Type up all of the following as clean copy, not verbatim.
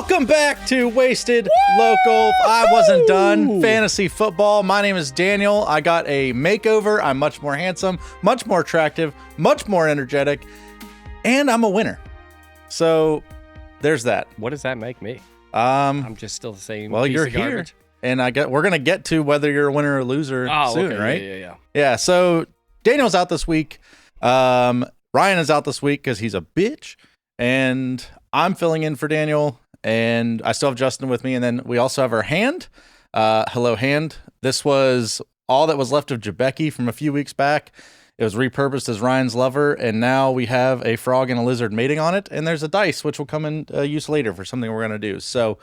Welcome back to Wasted Local. I wasn't done. Fantasy football. My name is Daniel. I got a makeover. I'm much more handsome, much more attractive, much more energetic, and I'm a winner. So there's that. What does that make me? I'm just still the same. Well, piece you're of garbage. here, and we're gonna get to whether you're a winner or loser soon, okay. right? Yeah. So Daniel's out this week. Ryan is out this week because he's a bitch, and I'm filling in for Daniel. And I still have Justin with me, and then we also have our Hand. Hello, Hand. This was all that was left of Jebeki from a few weeks back. It was repurposed as Ryan's lover, and now we have a frog and a lizard mating on it, and there's a dice, which will come in use later for something we're going to do. So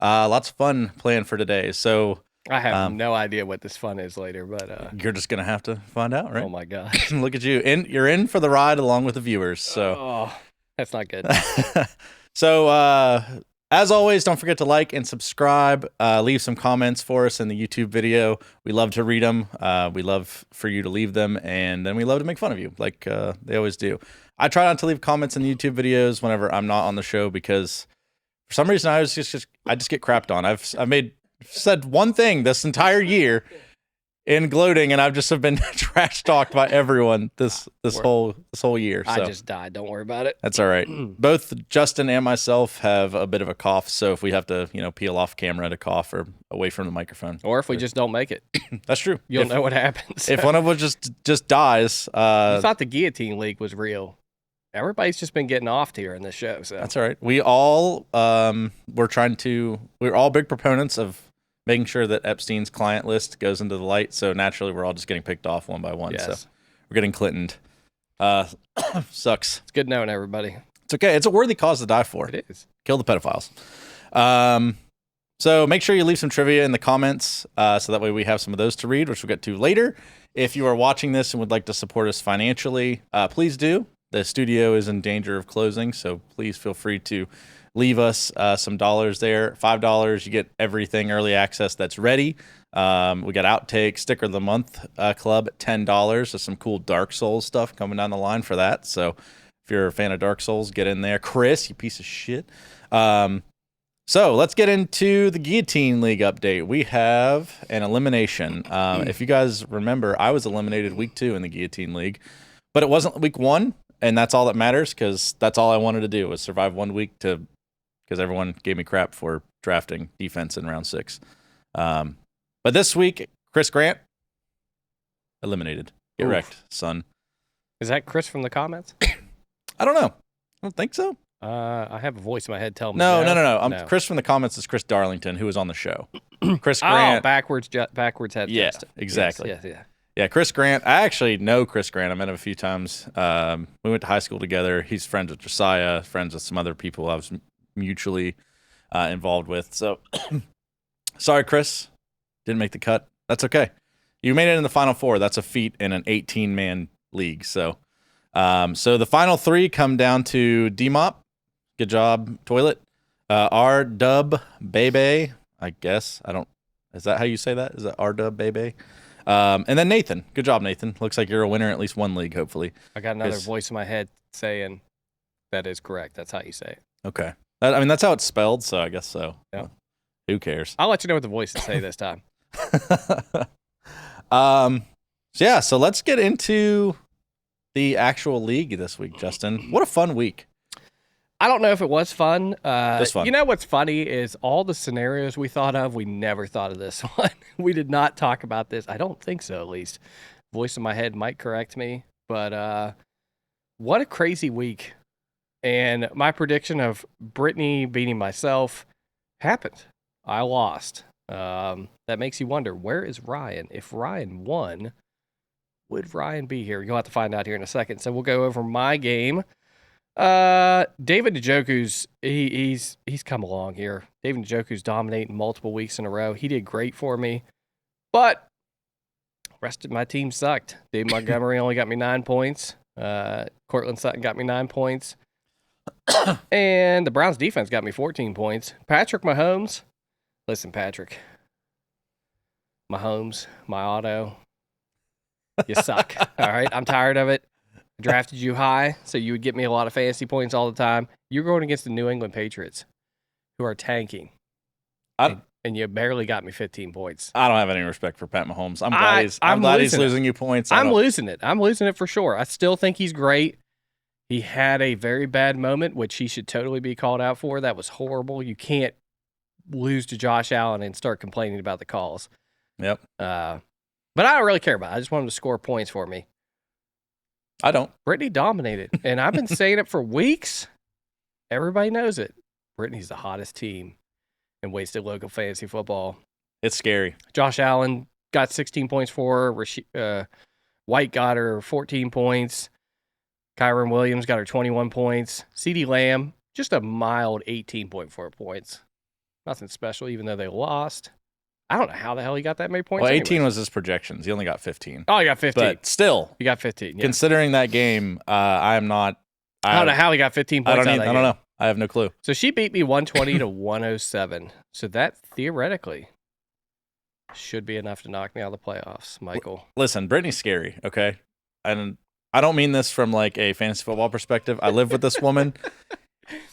lots of fun planned for today. So I have no idea what this fun is later, but you're just going to have to find out, right? Oh, my gosh. Look at you. You're in for the ride along with the viewers. So that's not good. So as always, don't forget to like and subscribe. Leave some comments for us in the YouTube video. We love to read them. We love for you to leave them, and then we love to make fun of you, like they always do. I try not to leave comments in the YouTube videos whenever I'm not on the show because for some reason I just get crapped on. I've said one thing this entire year in gloating, and I've just have been trash talked by everyone this whole year. So I just died. Don't worry about it. that's all right. Both Justin and myself have a bit of a cough, so if we have to, peel off camera to cough or away from the microphone, Or if we just don't make it, that's true. you'll know what happens. If one of us just dies, you thought the guillotine league was real. Everybody's just been getting off here in this show. So that's all right. We all we're all big proponents of making sure that Epstein's client list goes into the light. So naturally, we're all just getting picked off one by one. Yes. So we're getting Clintoned. Sucks. It's good knowing everybody. It's okay. It's a worthy cause to die for. It is. Kill the pedophiles. So make sure you leave some trivia in the comments so that way we have some of those to read, which we'll get to later. If you are watching this and would like to support us financially, please do. The studio is in danger of closing, so please feel free to leave us some dollars there. $5, you get everything early access that's ready. We got Outtake, Sticker of the Month Club at $10. There's some cool Dark Souls stuff coming down the line for that. So if you're a fan of Dark Souls, get in there. Chris, you piece of shit. So let's get into the Guillotine League update. We have an elimination. If you guys remember, I was eliminated week 2 in the Guillotine League, but it wasn't week 1. And that's all that matters because that's all I wanted to do was survive 1 week because everyone gave me crap for drafting defense in round 6. But this week, Chris Grant, eliminated. Get wrecked, son. Is that Chris from the comments? I don't know. I don't think so. I have a voice in my head telling me. No. Chris from the comments is Chris Darlington, who was on the show. Chris Grant. Oh, backwards head. Yeah, exactly. Yes. Yeah, Chris Grant. I actually know Chris Grant. I met him a few times. We went to high school together. He's friends with Josiah, friends with some other people I was mutually involved with. So, sorry, Chris. Didn't make the cut. That's okay. You made it in the Final Four. That's a feat in an 18-man league. So the final 3 come down to D-Mop. Good job, Toilet. R-Dub, Bebe, I guess. Is that how you say that? Is that R-Dub, Bebe? And then Nathan. Good job, Nathan. Looks like you're a winner in at least one league, hopefully. I got another voice in my head saying that is correct. That's how you say it. Okay. That's how it's spelled, so I guess so. Yeah. Who cares? I'll let you know what the voices say this time. So let's get into the actual league this week, Justin. What a fun week. I don't know if it was fun. It's fun. You know what's funny is all the scenarios we thought of, we never thought of this one. We did not talk about this. I don't think so, at least. Voice in my head might correct me. But what a crazy week. And my prediction of Britni beating myself happened. I lost. That makes you wonder, where is Ryan? If Ryan won, would Ryan be here? You'll have to find out here in a second. So we'll go over my game. David Njoku's he's come along here. David Njoku's dominating multiple weeks in a row. He did great for me, but rest of my team sucked. Dave Montgomery only got me 9 points. Cortland Sutton got me 9 points, and the Browns defense got me 14 points. Patrick Mahomes, listen, Patrick Mahomes, my auto, you suck. All right, I'm tired of it. Drafted you high, so you would get me a lot of fantasy points all the time. You're going against the New England Patriots, who are tanking. I And you barely got me 15 points. don't have any respect for Pat Mahomes. I'm I'm glad he's losing it. losing you points. I'm losing it. I'm losing it for sure. I still think he's great. He had a very bad moment, which he should totally be called out for. That was horrible. You can't lose to Josh Allen and start complaining about the calls. Yep. But I don't really care about it. I just want him to score points for me. I don't. Britni dominated. And I've been saying it for weeks. Everybody knows it. Britni's the hottest team in wasted local fantasy football. It's scary. Josh Allen got 16 points for her. White got her 14 points. Kyron Williams got her 21 points. CeeDee Lamb, just a mild 18.4 points. Nothing special, even though they lost. I don't know how the hell he got that many points. Well, 18 anyways. was his projections. He only got 15. Oh, he got 15. But still, He got 15. Yeah. considering that game, I am not. I don't know how he got 15 points. I don't know. I have no clue. So she beat me 120 to 107. So that theoretically should be enough to knock me out of the playoffs, Michael. Listen, Britney's scary, okay? And I don't mean this from like a fantasy football perspective. I live with this woman.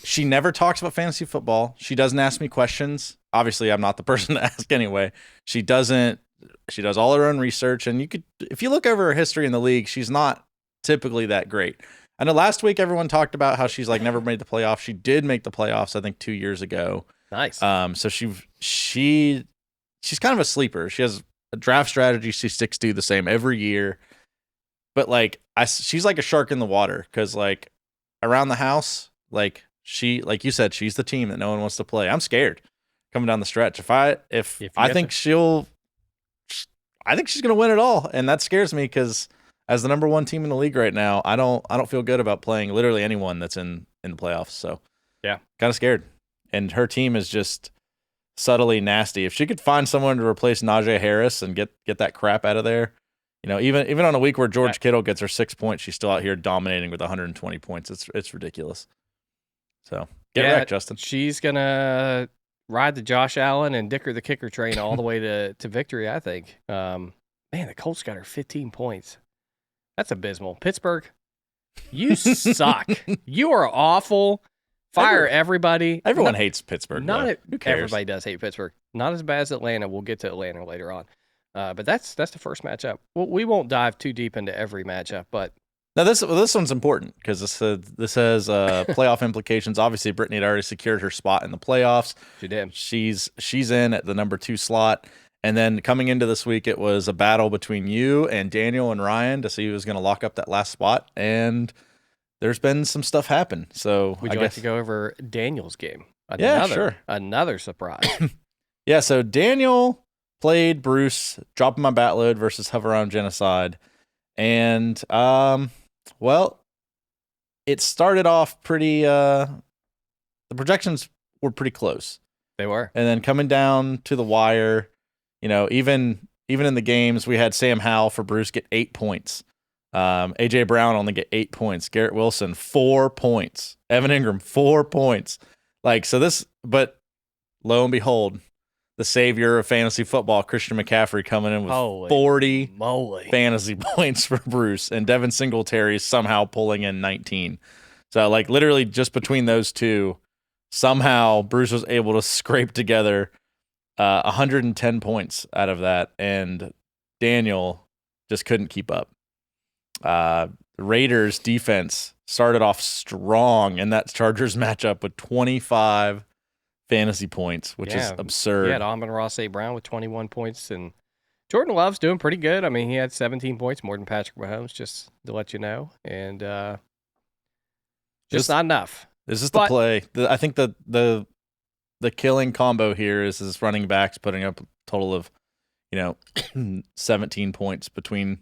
She never talks about fantasy football. She doesn't ask me questions. Obviously, I'm not the person to ask anyway. She does all her own research, and if you look over her history in the league, she's not typically that great. I know last week everyone talked about how she's like never made the playoffs. She did make the playoffs, I think 2 years ago. Nice. So she's kind of a sleeper. She has a draft strategy she sticks to the same every year. But like she's like a shark in the water because like around the house, like you said, she's the team that no one wants to play. I'm scared coming down the stretch. I think she's gonna win it all, and that scares me because as the number one team in the league right now, I don't feel good about playing literally anyone that's in the playoffs. So yeah, kind of scared. And her team is just subtly nasty. If she could find someone to replace Najee Harris and get that crap out of there, you know, even on a week where George Kittle gets her 6 points, she's still out here dominating with 120 points. It's ridiculous. So get wrecked, Justin. She's gonna ride the Josh Allen and Dicker the kicker train all the way to victory, I think. Man, the Colts got her 15 points. That's abysmal. Pittsburgh, you suck. You are awful. Fire everybody. Everyone hates Pittsburgh. Who cares? Everybody does hate Pittsburgh. Not as bad as Atlanta. We'll get to Atlanta later on. But that's the first matchup. Well, we won't dive too deep into every matchup, but now this one's important because this has playoff implications. Obviously, Britni had already secured her spot in the playoffs. She did. She's in at the number 2 slot. And then coming into this week, it was a battle between you and Daniel and Ryan to see who was going to lock up that last spot. And there's been some stuff happen. So would you like to go over Daniel's game? Sure. Another surprise. Yeah. So Daniel played Bruce, dropping my bat load versus Hover on Genocide. And, well, it started off pretty, the projections were pretty close. They were. And then coming down to the wire, you know, even in the games, we had Sam Howell for Bruce get 8 points. A.J. Brown only get 8 points. Garrett Wilson, 4 points. Evan Ingram, 4 points. But lo and behold, the savior of fantasy football, Christian McCaffrey, coming in with 40 fantasy points for Bruce, and Devin Singletary somehow pulling in 19. So, like, literally just between those two, somehow Bruce was able to scrape together 110 points out of that, and Daniel just couldn't keep up. Raiders defense started off strong in that Chargers matchup with 25 fantasy points, which is absurd. He had Amon-Ra St. Brown with 21 points, and Jordan Love's doing pretty good. I mean, he had 17 points, more than Patrick Mahomes, just to let you know, and just not enough. This is the play. I think the killing combo here is his running backs putting up a total of, 17 points between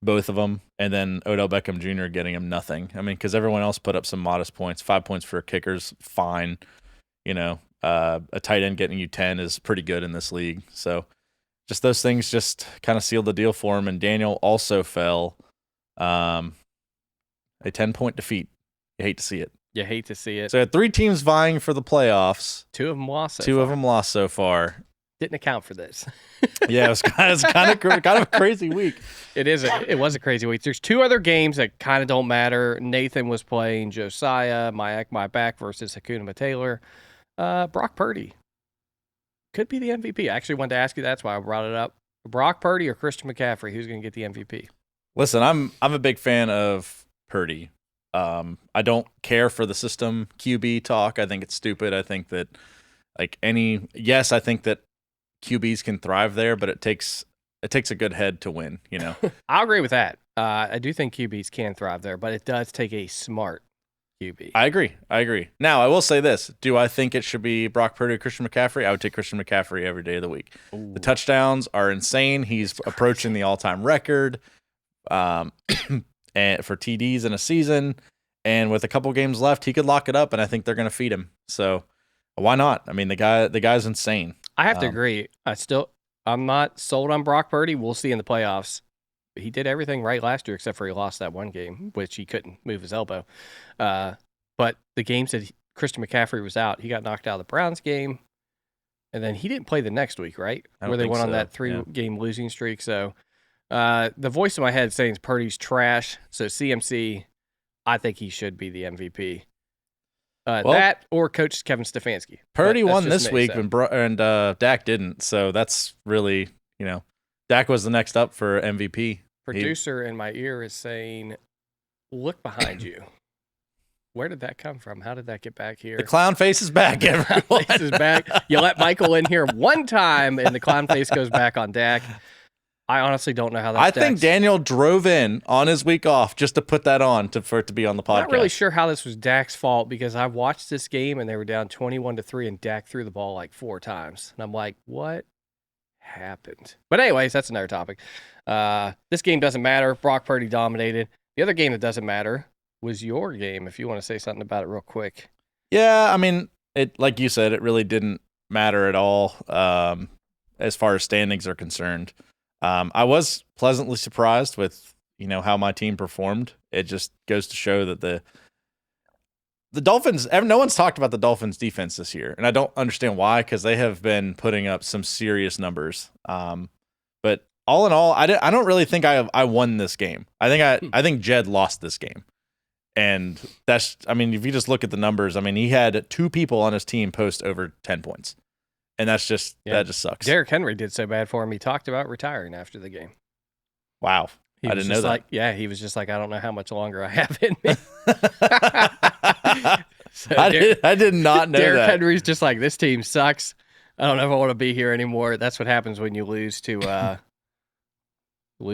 both of them, and then Odell Beckham Jr. getting him nothing. I mean, because everyone else put up some modest points. 5 points for a kicker's fine. A tight end getting you 10 is pretty good in this league. So just those things just kind of sealed the deal for him. And Daniel also fell a 10-point defeat. You hate to see it. You hate to see it. So 3 teams vying for the playoffs. 2 of them lost. Two of them lost so far. Didn't account for this. Yeah, it was kind of a crazy week. It was a crazy week. There's 2 other games that kind of don't matter. Nathan was playing Josiah, my back versus Hakuna Taylor. Brock Purdy could be the MVP. I actually wanted to ask you. That's why I brought it up. Brock Purdy or Christian McCaffrey? Who's going to get the MVP? Listen, I'm a big fan of Purdy. I don't care for the system QB talk. I think it's stupid. I think that I think that QBs can thrive there, but it takes a good head to win, you know. I'll agree with that. I do think QBs can thrive there, but it does take a smart QB. I agree. Now, I will say this. Do I think it should be Brock Purdy or Christian McCaffrey? I would take Christian McCaffrey every day of the week. Ooh. The touchdowns are insane. He's approaching the all-time record and for TDs in a season. And with a couple games left, he could lock it up, and I think they're going to feed him. So why not? I mean, the guy's insane. I have to agree. I'm not sold on Brock Purdy. We'll see in the playoffs. He did everything right last year, except for he lost that one game, which he couldn't move his elbow. But the games that Christian McCaffrey was out, he got knocked out of the Browns game, and then he didn't play the next week, right? Where they went on that 3-game losing streak. So the voice in my head saying Purdy's trash. So CMC, I think he should be the MVP. That or Coach Kevin Stefanski. Purdy won this week, and Dak didn't. So that's really, Dak was the next up for MVP. Producer in my ear is saying, look behind you. Where did that come from? How did that get back here? The clown face is back, everyone. Face is back. You let Michael in here one time, and the clown face goes back on Dak. I honestly don't know how that. I think Daniel drove in on his week off just to put that on for it to be on the podcast. I'm not really sure how this was Dak's fault because I watched this game and they were down 21-3 and Dak threw the ball like 4 times. And I'm like, what happened? But anyways, that's another topic. This game doesn't matter. Brock Purdy dominated. The other game that doesn't matter was your game, if you want to say something about it real quick. Yeah, I mean, it like you said, it really didn't matter at all as far as standings are concerned. I was pleasantly surprised with, how my team performed. It just goes to show that the Dolphins, no one's talked about the Dolphins defense this year, and I don't understand why, because they have been putting up some serious numbers. But all in all, I don't really think I won this game. I think Jed lost this game. And if you just look at the numbers, he had 2 people on his team post over 10 points. And that just sucks. Derrick Henry did so bad for him. He talked about retiring after the game. Wow. I didn't know that. He was just like, I don't know how much longer I have in me. I did not know Derrick that. Henry's just like, this team sucks. I don't know if I want to be here anymore. That's what happens when you lose to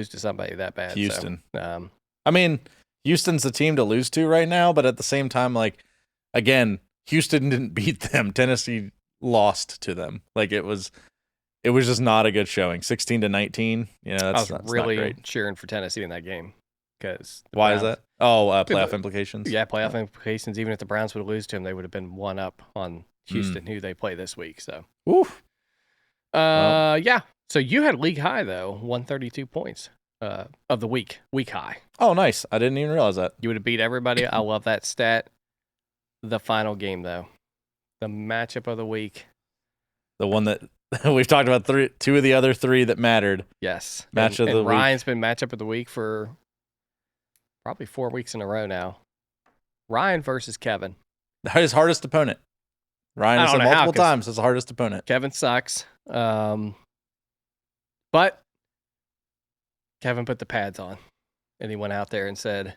somebody that bad. Houston. So, Houston's the team to lose to right now, but at the same time, again, Houston didn't beat them. Tennessee lost to them. It was just not a good showing. 16-19. That's really not great. cheering for Tennessee in that game. Because why is that? Playoff implications. Yeah, playoff implications. Even if the Browns would have lost to them, they would have been 1 up on Houston, who they play this week. So, oof. Yeah. So you had league high though, 132 points of the week high. Oh, nice. I didn't even realize that. You would have beat everybody. I love that stat. The final game though, the matchup of the week, the one that we've talked about, 2 of the other 3 that mattered. Yes, Match of the week. Ryan's been matchup of the week for probably 4 weeks in a row now. Ryan versus Kevin. His hardest opponent. Ryan has said multiple times his hardest opponent. Kevin sucks. But Kevin put the pads on and he went out there and said,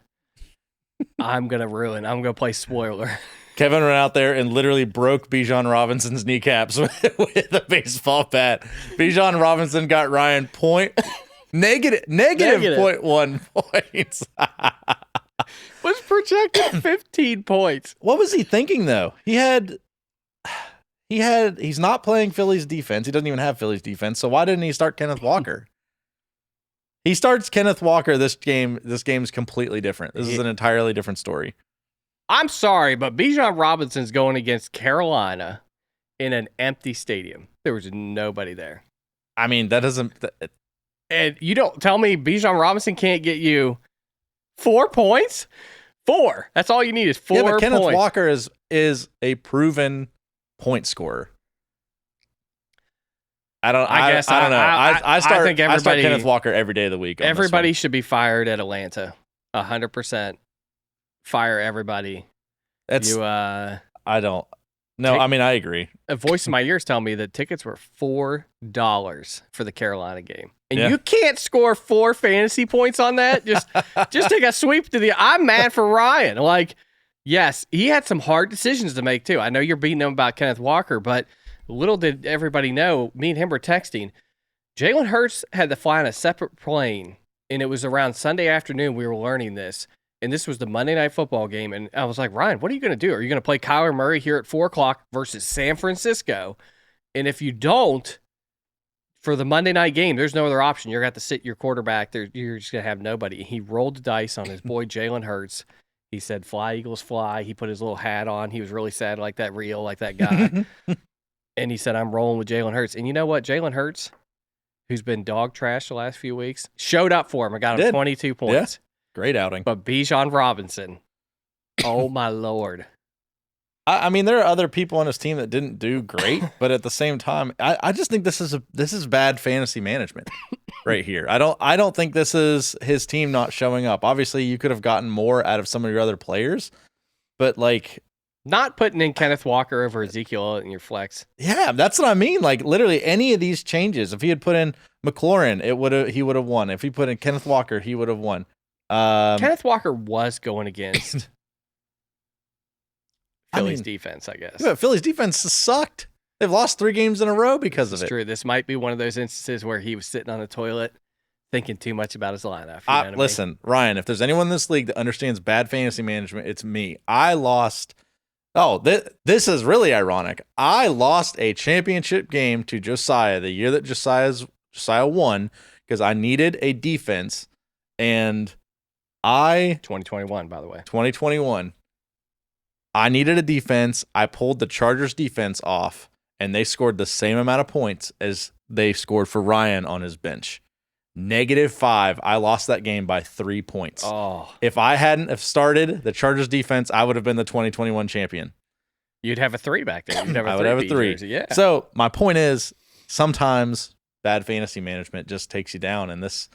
I'm going to play spoiler. Kevin went out there and literally broke Bijan Robinson's kneecaps with a baseball bat. Bijan Robinson got Ryan negative 0.1 points. Was projected 15 points. What was he thinking though? He's not playing Philly's defense. He doesn't even have Philly's defense. So why didn't he start Kenneth Walker? He starts Kenneth Walker this game. This game's completely different. This is an entirely different story. I'm sorry, but Bijan Robinson's going against Carolina in an empty stadium. There was nobody there. That doesn't... And you don't tell me Bijan Robinson can't get you 4 points? 4. That's all you need is 4 points. Yeah, but Kenneth Walker is a proven point scorer. I don't know. I start Kenneth Walker every day of the week. Everybody should be fired at Atlanta. 100%. Fire everybody. I don't. No, I mean, I agree. A voice in my ears telling me that tickets were $4 for the Carolina game. And Yeah. you can't score 4 fantasy points on that. Just take a sweep to the. I'm mad for Ryan. Like, yes, he had some hard decisions to make too. I know you're beating him about Kenneth Walker, but little did everybody know, me and him were texting. Jalen Hurts had to fly on a separate plane, and it was around Sunday afternoon we were learning this. And this was the Monday Night Football game. And I was like, Ryan, what are you going to do? Are you going to play Kyler Murray here at 4 o'clock versus San Francisco? And if you don't, for the Monday night game, there's no other option. You're going to have to sit your quarterback. You're just going to have nobody. He rolled the dice on his boy Jalen Hurts. He said, fly, Eagles, fly. He put his little hat on. He was really sad like that reel, like that guy. And he said, I'm rolling with Jalen Hurts. And you know what? Jalen Hurts, who's been dog trash the last few weeks, showed up for him and got him 22 points. Yeah. Great outing. But Bijan Robinson, oh my Lord. I mean, there are other people on his team that didn't do great, but at the same time, I just think this is bad fantasy management right here. I don't think this is his team not showing up. Obviously, you could have gotten more out of some of your other players, but like not putting in Kenneth Walker over Ezekiel in your flex. Yeah, that's what I mean. Like literally any of these changes, if he had put in McLaurin, he would have won. If he put in Kenneth Walker, he would have won. Kenneth Walker was going against Philly's defense, I guess. Yeah, Philly's defense sucked. They've lost 3 games in a row because of it. It's true. This might be one of those instances where he was sitting on the toilet thinking too much about his lineup. You know what I mean? Listen, Ryan, if there's anyone in this league that understands bad fantasy management, it's me. I lost. Oh, this is really ironic. I lost a championship game to Josiah the year that Josiah won because I needed a defense, and 2021, by the way. 2021. I needed a defense. I pulled the Chargers defense off, and they scored the same amount of points as they scored for Ryan on his bench. -5. I lost that game by 3 points. Oh. If I hadn't have started the Chargers defense, I would have been the 2021 champion. You'd have a 3 back there. I would have a 3. Yeah. So my point is, sometimes bad fantasy management just takes you down, and this.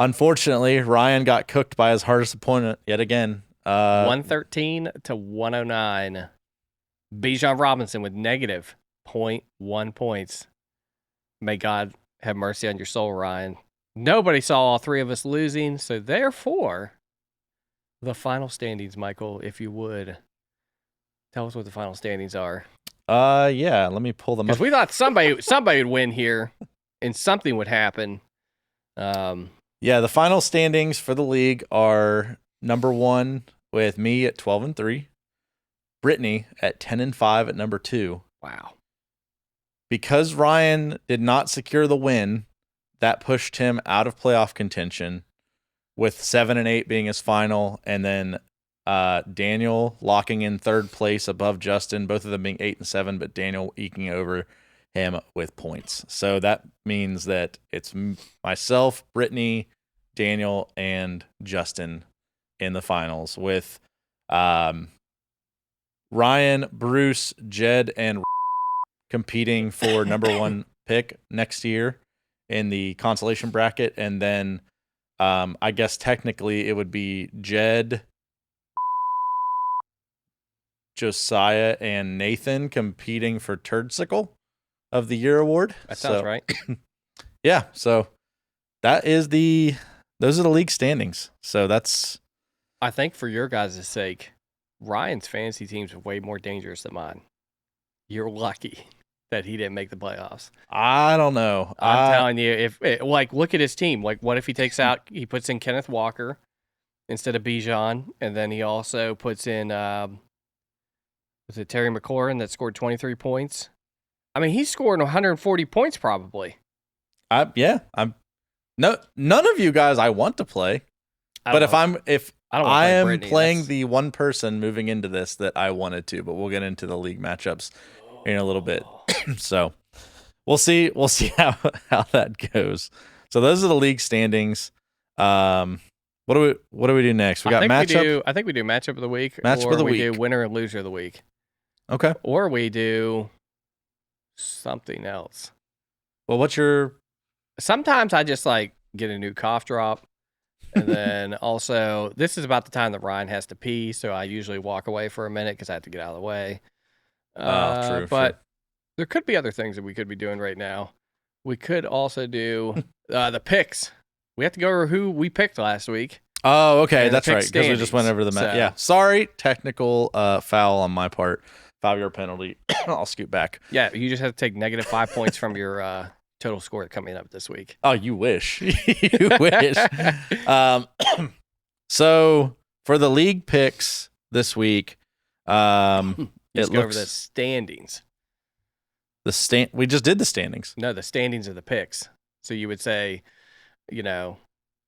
Unfortunately, Ryan got cooked by his hardest opponent yet again. 113 to 109. Bijan Robinson with -0.1 points. May God have mercy on your soul, Ryan. Nobody saw all 3 of us losing, so therefore, the final standings, Michael, if you would. Tell us what the final standings are. Yeah, let me pull them up. Because we thought somebody would win here, and something would happen. Yeah, the final standings for the league are number 1 with me at 12-3, Britni at 10-5 at number 2. Wow. Because Ryan did not secure the win, that pushed him out of playoff contention, with 7-8 being his final, and then Daniel locking in 3rd place above Justin, both of them being 8-7, but Daniel eking over him with points. So that means that it's myself, Britni, Daniel, and Justin in the finals, with Ryan, Bruce, Jed, and competing for number 1 pick next year in the consolation bracket. And then I guess technically it would be Jed, Josiah, and Nathan competing for Turdsicle of the Year award. That sounds right. Yeah, so those are the league standings. So that's. I think for your guys' sake, Ryan's fantasy teams are way more dangerous than mine. You're lucky that he didn't make the playoffs. I don't know. I'm telling you, look at his team. Like, what if he he puts in Kenneth Walker instead of Bijan, and then he also puts in, was it Terry McLaurin that scored 23 points? I mean, he's scoring 140 points probably. None of you guys I want to play, but if I am playing the one person moving into this that I wanted to, but we'll get into the league matchups in a little bit. So we'll see how that goes. So those are the league standings. What do we do next? We got matchup. I think we do matchup of the week. Matchup of the week. We do winner and loser of the week. Okay. Or we do something else. Well, Sometimes I just get a new cough drop. And then also, this is about the time that Ryan has to pee, so I usually walk away for a minute because I have to get out of the way. True. But there could be other things that we could be doing right now. We could also do the picks. We have to go over who we picked last week. Oh, okay. And That's right. Because we just went over the so. Yeah. Sorry. Technical foul on my part. 5-yard penalty. I'll scoot back. Yeah. You just have to take negative 5 points from your total score coming up this week. Oh, you wish. You wish. So for the league picks this week, Let's it go looks over the standings. We just did the standings. No, the standings of the picks. So you would say,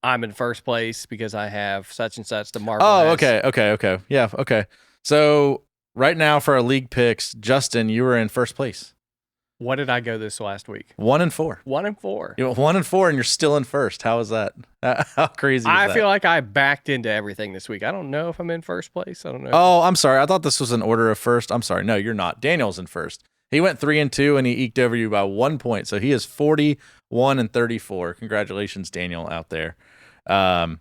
I'm in first place because I have such and such. The marble. Oh, okay. Yeah, okay. So right now for our league picks, Justin, you were in first place. What did I go this last week? 1-4. 1-4. You went 1-4, and you're still in first. How is that? How crazy is that? I feel like I backed into everything this week. I don't know if I'm in first place. I don't know. Oh, I'm sorry. I thought this was an order of first. I'm sorry. No, you're not. Daniel's in first. He went 3-2, and he eked over you by 1 point. So he is 41-34. Congratulations, Daniel, out there. And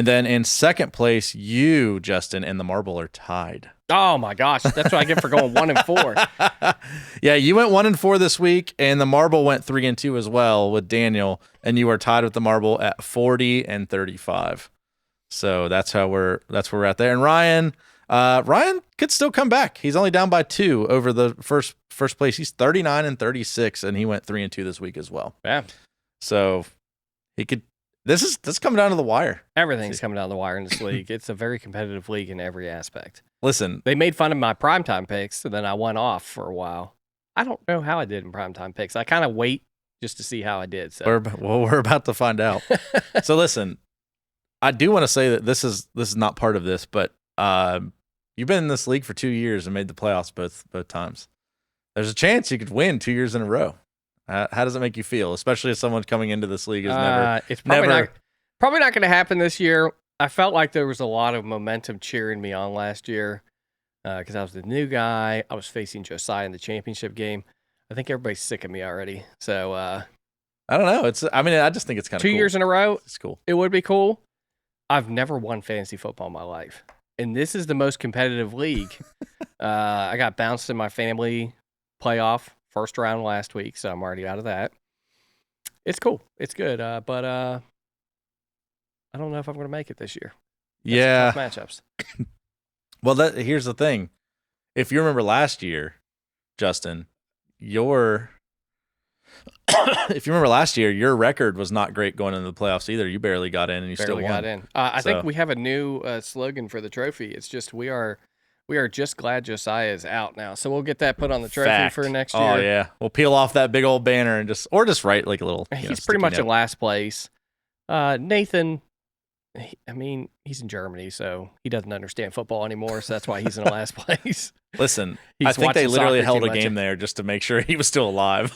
then in second place, you, Justin, and the marble are tied. Oh my gosh, that's what I get for going 1-4. Yeah, you went 1-4 this week, and the marble went 3-2 as well with Daniel, and you are tied with the marble at 40-35. So that's where we're at there. And Ryan could still come back. He's only down by 2 over the first place. He's 39-36, and he went 3-2 this week as well. Yeah. So he could. This is coming down to the wire. Everything's coming down the wire in this league. It's a very competitive league in every aspect. Listen, they made fun of my primetime picks, and then I went off for a while. I don't know how I did in primetime picks. I kind of wait just to see how I did. So we're about to find out. So listen, I do want to say that this is not part of this, but you've been in this league for 2 years and made the playoffs both times. There's a chance you could win 2 years in a row. How does it make you feel, especially as someone coming into this league is never? It's probably not going to happen this year. I felt like there was a lot of momentum cheering me on last year because I was the new guy. I was facing Josiah in the championship game. I think everybody's sick of me already. So I don't know. I just think it's kind of 2 years in a row. It's cool. It would be cool. I've never won fantasy football in my life, and this is the most competitive league. I got bounced in my family playoff first round last week, so I'm already out of that. It's cool. It's good. But I don't know if I'm going to make it this year. That's tough matchups. Well, here's the thing. If you remember last year, Justin, your record was not great going into the playoffs either. You barely got in, and you still won. Got in. I think we have a new slogan for the trophy. It's just we are just glad Josiah is out now. So we'll get that put on the trophy for next year. Oh yeah, we'll peel off that big old banner and just write like a little. He's pretty much in last place. Nathan, he's in Germany, so he doesn't understand football anymore. So that's why he's in last place. Listen, I think they literally held a game there just to make sure he was still alive.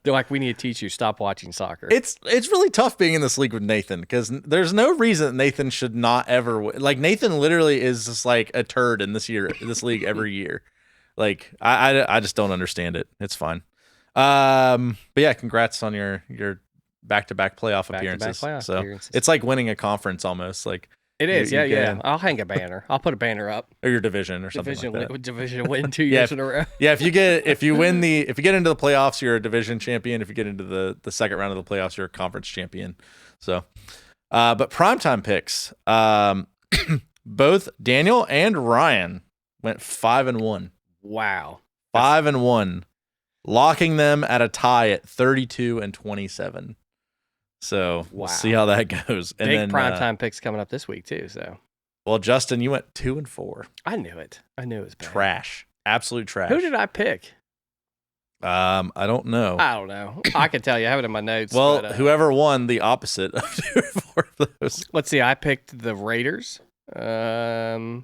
They're like, we need to teach you, stop watching soccer. It's really tough being in this league with Nathan because there's no reason that Nathan should not ever win. Like Nathan literally is just like a turd in this league every year. Like I just don't understand it. It's fine. But yeah, congrats on your back-to-back playoff appearances. It's like winning a conference almost. Like it is, yeah. I'll hang a banner. I'll put a banner up. Or your division or something like that. Division win 2 years in a row. Yeah, if you get into the playoffs, you're a division champion. If you get into the second round of the playoffs, you're a conference champion. So, but primetime picks, both Daniel and Ryan went 5-1. Wow. 5-1, locking them at a tie at 32-27. So we'll see how that goes. And big primetime picks coming up this week too. So, well, Justin, you went 2-4. I knew it. I knew it was bad. Trash, absolute trash. Who did I pick? I don't know. I can tell you. I have it in my notes. Well, whoever won the opposite of 2-4 of those. Let's see. I picked the Raiders. I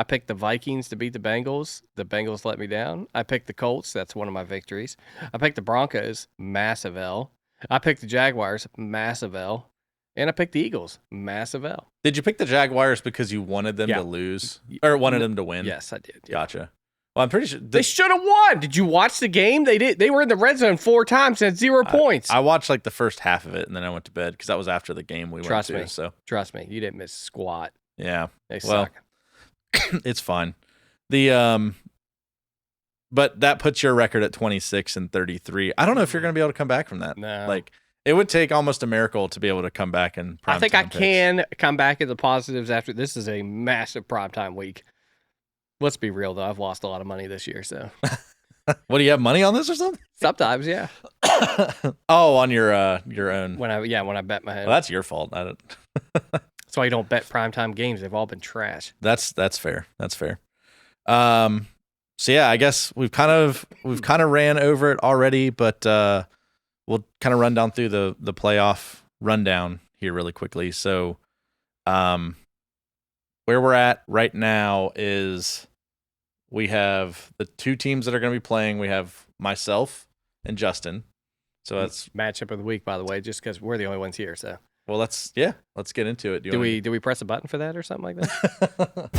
picked the Vikings to beat the Bengals. The Bengals let me down. I picked the Colts. That's one of my victories. I picked the Broncos. Massive L. I picked the Jaguars, massive L, and I picked the Eagles, massive L. Did you pick the Jaguars because you wanted them to lose or wanted them to win? Yes, I did. Yeah. Gotcha. Well, I'm pretty sure they should have won. Did you watch the game? They did. They were in the red zone 4 times and had 0 points. I watched like the first half of it and then I went to bed because that was after the game we went to. So trust me, you didn't miss squat. Yeah, they suck. It's fine. The but that puts your record at 26-33. I don't know if you're going to be able to come back from that. No. Like, it would take almost a miracle to be able to come back and. I think I can come back in the positives after this is a massive primetime week. Let's be real though, I've lost a lot of money this year, so. What, do you have money on this or something? Sometimes, yeah. Oh, on your own. When I bet my head. Well, that's your fault. I don't. That's why you don't bet primetime games. They've all been trash. That's fair. That's fair. So yeah, I guess we've kind of ran over it already, but we'll kind of run down through the playoff rundown here really quickly. So, where we're at right now is we have the two teams that are going to be playing. We have myself and Justin. So that's matchup of the week, by the way, just because we're the only ones here. So, well, let's get into it. Do we press a button for that or something like that?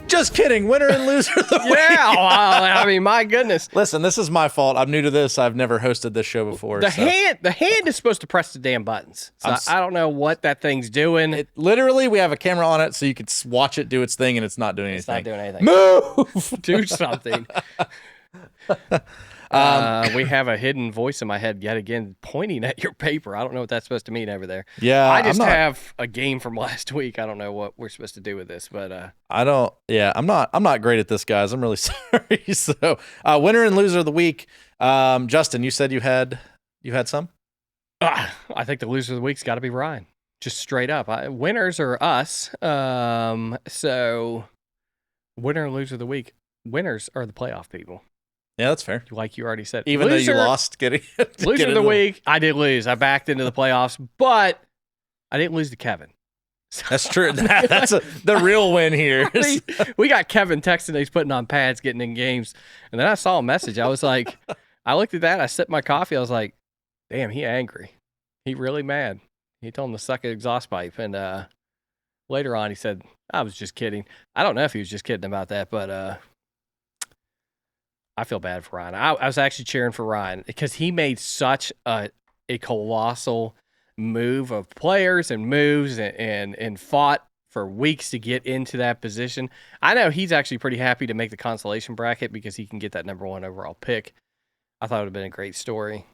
Just kidding. Winner and loser of the week. Yeah, well, I mean, my goodness. Listen, this is my fault. I'm new to this. I've never hosted this show before. The hand is supposed to press the damn buttons. So I don't know what that thing's doing. Literally, we have a camera on it so you can watch it do its thing, and it's not doing anything. It's not doing anything. Move! Do something. We have a hidden voice in my head yet again pointing at your paper. I don't know what that's supposed to mean over there. Yeah, I just have a game from last week. I don't know what we're supposed to do with this, but I don't. Yeah, I'm not great at this, guys. I'm really sorry. So, winner and loser of the week. Justin, you said you had some. I think the loser of the week's got to be Ryan. Just straight up. Winners are us. So, winner and loser of the week. Winners are the playoff people. Yeah, that's fair. Like you already said. Even though you lost getting loser of the week, I did lose. I backed into the playoffs, but I didn't lose to Kevin. So, that's true. That's the real win here. We got Kevin texting. He's putting on pads, getting in games. And then I saw a message. I was like, I looked at that. I sipped my coffee. I was like, damn, he angry. He really mad. He told him to suck an exhaust pipe. And later on, he said, I was just kidding. I don't know if he was just kidding about that, but I feel bad for Ryan. I was actually cheering for Ryan because he made such a colossal move of players and moves and fought for weeks to get into that position. I know he's actually pretty happy to make the consolation bracket because he can get that number 1 overall pick. I thought it would have been a great story.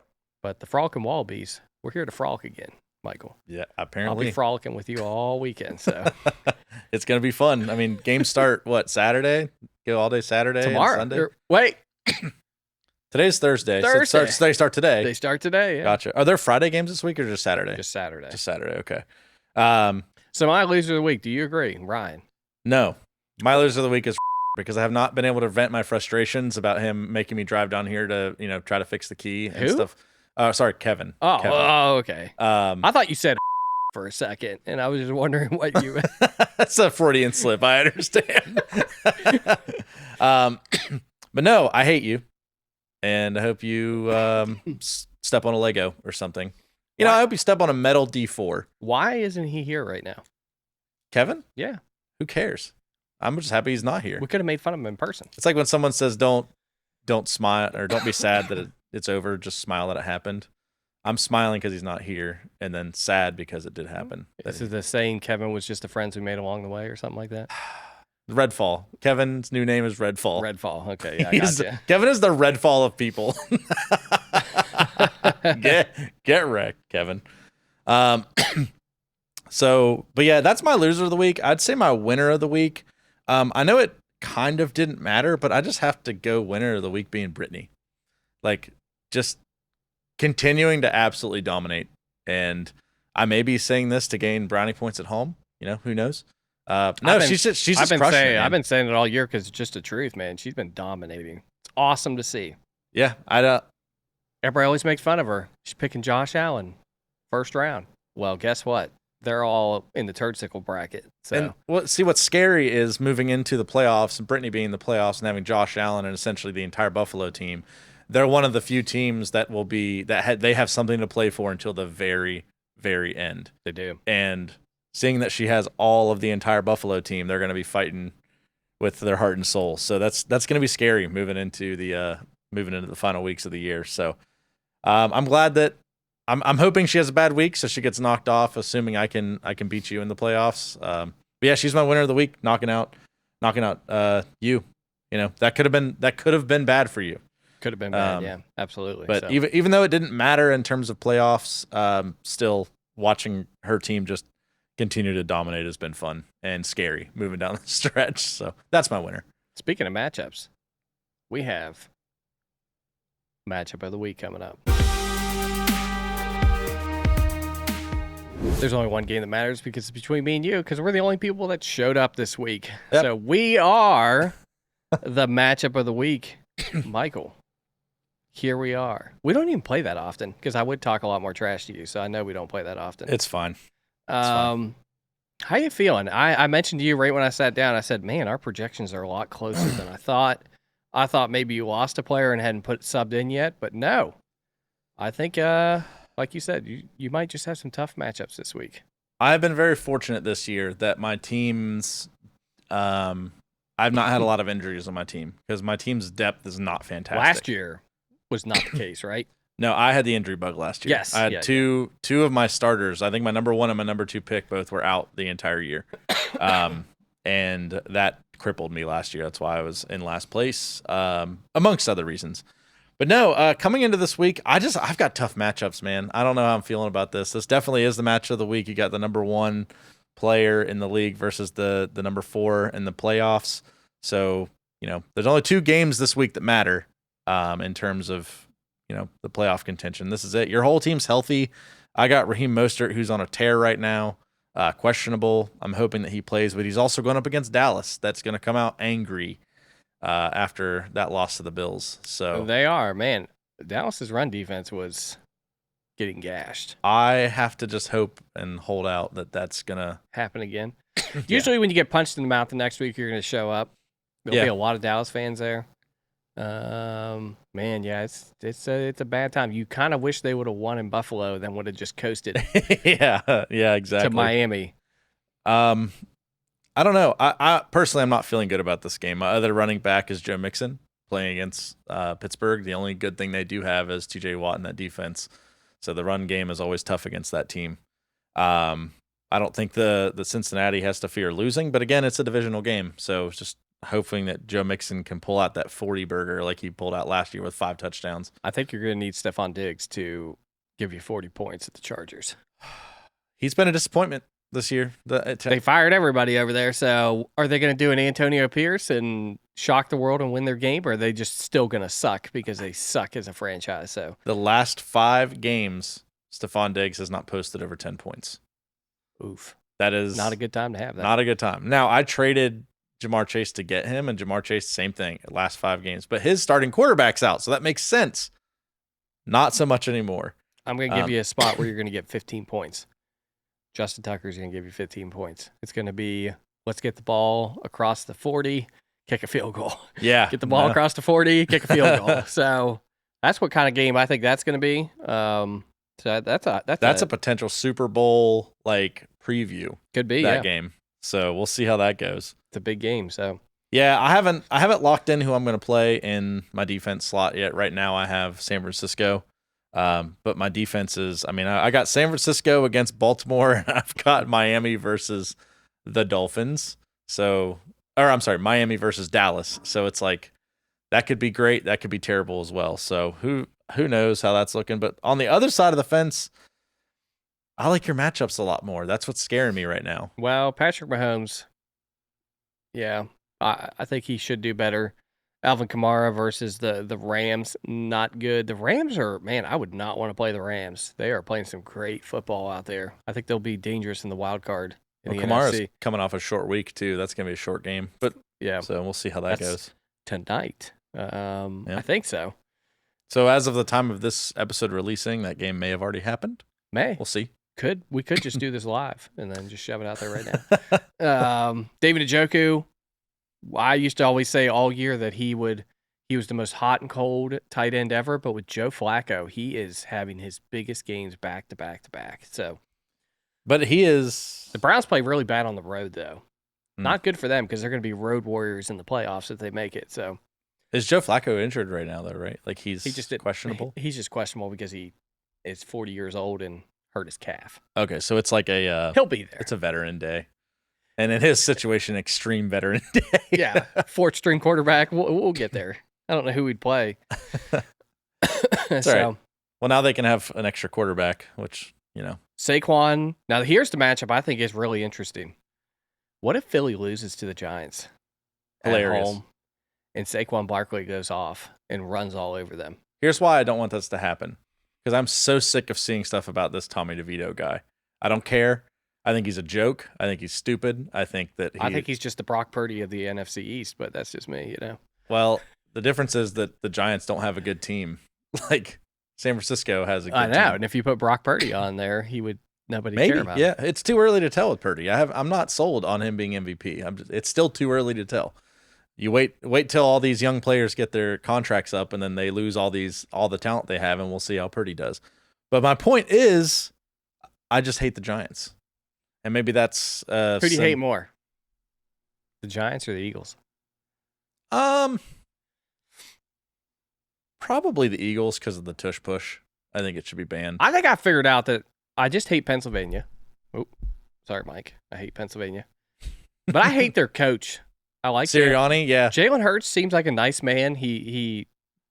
But the Frolic and Wallabies, we're here to frolic again, Michael. Yeah, apparently. I'll be frolicking with you all weekend. So it's going to be fun. I mean, games start, Saturday? Go all day Saturday tomorrow. And Sunday? Wait. Today's Thursday. So they start today. They start today, yeah. Gotcha. Are there Friday games this week or just Saturday? Just Saturday. Just Saturday, okay. So my loser of the week, do you agree, Ryan? No. My loser of the week is because I have not been able to vent my frustrations about him making me drive down here to, try to fix the key and stuff. Sorry, Kevin. Kevin. Okay. I thought you said for a second, and I was just wondering what you... That's a Freudian slip, I understand. But no, I hate you. And I hope you step on a Lego or something. I hope you step on a metal D4. Why isn't he here right now? Kevin? Yeah. Who cares? I'm just happy he's not here. We could have made fun of him in person. It's like when someone says, don't smile or don't be sad that it's over. Just smile that it happened. I'm smiling because he's not here and then sad because it did happen. This is the saying Kevin was just the friends we made along the way or something like that? Redfall. Kevin's new name is Redfall. Redfall. Okay, yeah, I gotcha. Kevin is the Redfall of people. Get wrecked, Kevin. So, but yeah, that's my loser of the week. I'd say my winner of the week. I know it kind of didn't matter, but I just have to go winner of the week being Britni. Like, just continuing to absolutely dominate. And I may be saying this to gain brownie points at home. Who knows? She's just crushing it. I've been saying it all year because it's just the truth, man. She's been dominating. It's awesome to see. Yeah, everybody always makes fun of her. She's picking Josh Allen, first round. Well, guess what? They're all in the turd sickle bracket. So, see, what's scary is moving into the playoffs and Britni being in the playoffs and having Josh Allen and essentially the entire Buffalo team. They're one of the few teams that will be they have something to play for until the very, very end. They do, and seeing that she has all of the entire Buffalo team, they're going to be fighting with their heart and soul. So that's going to be scary moving into the final weeks of the year. So I'm glad that I'm hoping she has a bad week so she gets knocked off, assuming I can beat you in the playoffs. But yeah, she's my winner of the week, knocking out knocking out you. That could have been bad for you. Could have been bad, yeah, absolutely. But So. even though it didn't matter in terms of playoffs, still watching her team just continue to dominate has been fun and scary moving down the stretch. So that's my winner. Speaking of matchups, we have matchup of the week coming up. There's only one game that matters because it's between me and you, because we're the only people that showed up this week. Yep. So we are the matchup of the week. Michael, here we are. We don't even play that often because I would talk a lot more trash to you, so I know we don't play that often. It's fine. How you feeling? I mentioned to you right when I sat down, I said, man, our projections are a lot closer than I thought. I thought maybe you lost a player and hadn't subbed in yet, but no. I think, like you said, you might just have some tough matchups this week. I've been very fortunate this year that my team's I've not had a lot of injuries on my team because my team's depth is not fantastic. Last year was not the case, right? No, I had the injury bug last year. Yes. I had two of my starters. I think my number 1 and my number 2 pick both were out the entire year. And that crippled me last year. That's why I was in last place, amongst other reasons. But no, coming into this week, I've got tough matchups, man. I don't know how I'm feeling about this. This definitely is the match of the week. You got the number 1 player in the league versus the number 4 in the playoffs. So, there's only 2 games this week that matter in terms of, the playoff contention. This is it. Your whole team's healthy. I got Raheem Mostert, who's on a tear right now, questionable. I'm hoping that he plays, but he's also going up against Dallas. That's going to come out angry after that loss to the Bills. So they are, man. Dallas's run defense was getting gashed. I have to just hope and hold out that that's going to happen again. Usually when you get punched in the mouth the next week, you're going to show up. There'll be a lot of Dallas fans there. Man, yeah, it's a bad time. You kind of wish they would have won in Buffalo, then would have just coasted. yeah, exactly. To Miami. I don't know. I personally, I'm not feeling good about this game. My other running back is Joe Mixon playing against Pittsburgh. The only good thing they do have is T.J. Watt in that defense. So the run game is always tough against that team. I don't think the Cincinnati has to fear losing, but again, it's a divisional game, so it's just hoping that Joe Mixon can pull out that 40 burger like he pulled out last year with 5 touchdowns. I think you're going to need Stephon Diggs to give you 40 points at the Chargers. He's been a disappointment this year. They fired everybody over there, so are they going to do an Antonio Pierce and shock the world and win their game, or are they just still going to suck because they suck as a franchise? So the last 5 games, Stephon Diggs has not posted over 10 points. Oof. That is not a good time to have that. Not a good time. Now, I traded Jamar Chase to get him, and Jamar Chase, same thing, last 5 games. But his starting quarterback's out, so that makes sense. Not so much anymore. I'm going to give you a spot where you're going to get 15 points. Justin Tucker's going to give you 15 points. It's going to be, let's get the ball across the 40, kick a field goal. Yeah. Get the ball across the 40, kick a field goal. So that's what kind of game I think that's going to be. So that's a potential Super Bowl preview. Could be that game. So we'll see how that goes. It's a big game. So yeah, I haven't locked in who I'm going to play in my defense slot yet. Right now, I have San Francisco, but my defense is. I got San Francisco against Baltimore, and I've got Miami versus the Dolphins. Miami versus Dallas. So it's that could be great. That could be terrible as well. So who knows how that's looking? But on the other side of the fence, I like your matchups a lot more. That's what's scaring me right now. Well, Patrick Mahomes, yeah, I think he should do better. Alvin Kamara versus the Rams, not good. The Rams are, man, I would not want to play the Rams. They are playing some great football out there. I think they'll be dangerous in the wild card in the Kamara's NFC. Coming off a short week, too. That's going to be a short game. But yeah, so we'll see how that goes. Tonight. I think so. So as of the time of this episode releasing, that game may have already happened. We'll see. We could just do this live and then just shove it out there right now. David Njoku, I used to always say all year that he was the most hot and cold tight end ever, but with Joe Flacco, he is having his biggest games back to back to back. So, but the Browns play really bad on the road though. Not good for them because they're going to be road warriors in the playoffs if they make it. So, is Joe Flacco injured right now though? Right, he's just questionable. He's just questionable because he is 40 years old and hurt his calf. Okay, so it's he'll be there. It's a veteran day. And in his situation, extreme veteran day. Yeah, fourth string quarterback. We'll get there. I don't know who we'd play. It's all right. Well, now they can have an extra quarterback, which, Saquon. Now, here's the matchup I think is really interesting. What if Philly loses to the Giants Hilarious. at home and Saquon Barkley goes off and runs all over them? Here's why I don't want this to happen. Because I'm so sick of seeing stuff about this Tommy DeVito guy. I don't care. I think he's a joke. I think he's stupid. I think he's just the Brock Purdy of the NFC East, but that's just me, Well, the difference is that the Giants don't have a good team. Like San Francisco has a good team. I know, and if you put Brock Purdy on there, nobody care about him. Yeah, it's too early to tell with Purdy. I'm not sold on him being MVP. It's still too early to tell. You wait till all these young players get their contracts up, and then they lose all the talent they have, and we'll see how Purdy does. But my point is, I just hate the Giants, and maybe that's who do you hate more, the Giants or the Eagles? Probably the Eagles because of the tush push. I think it should be banned. I think I figured out that I just hate Pennsylvania. Oh, sorry, Mike. I hate Pennsylvania, but I hate their coach. I like Sirianni. Yeah, Jalen Hurts seems like a nice man. He,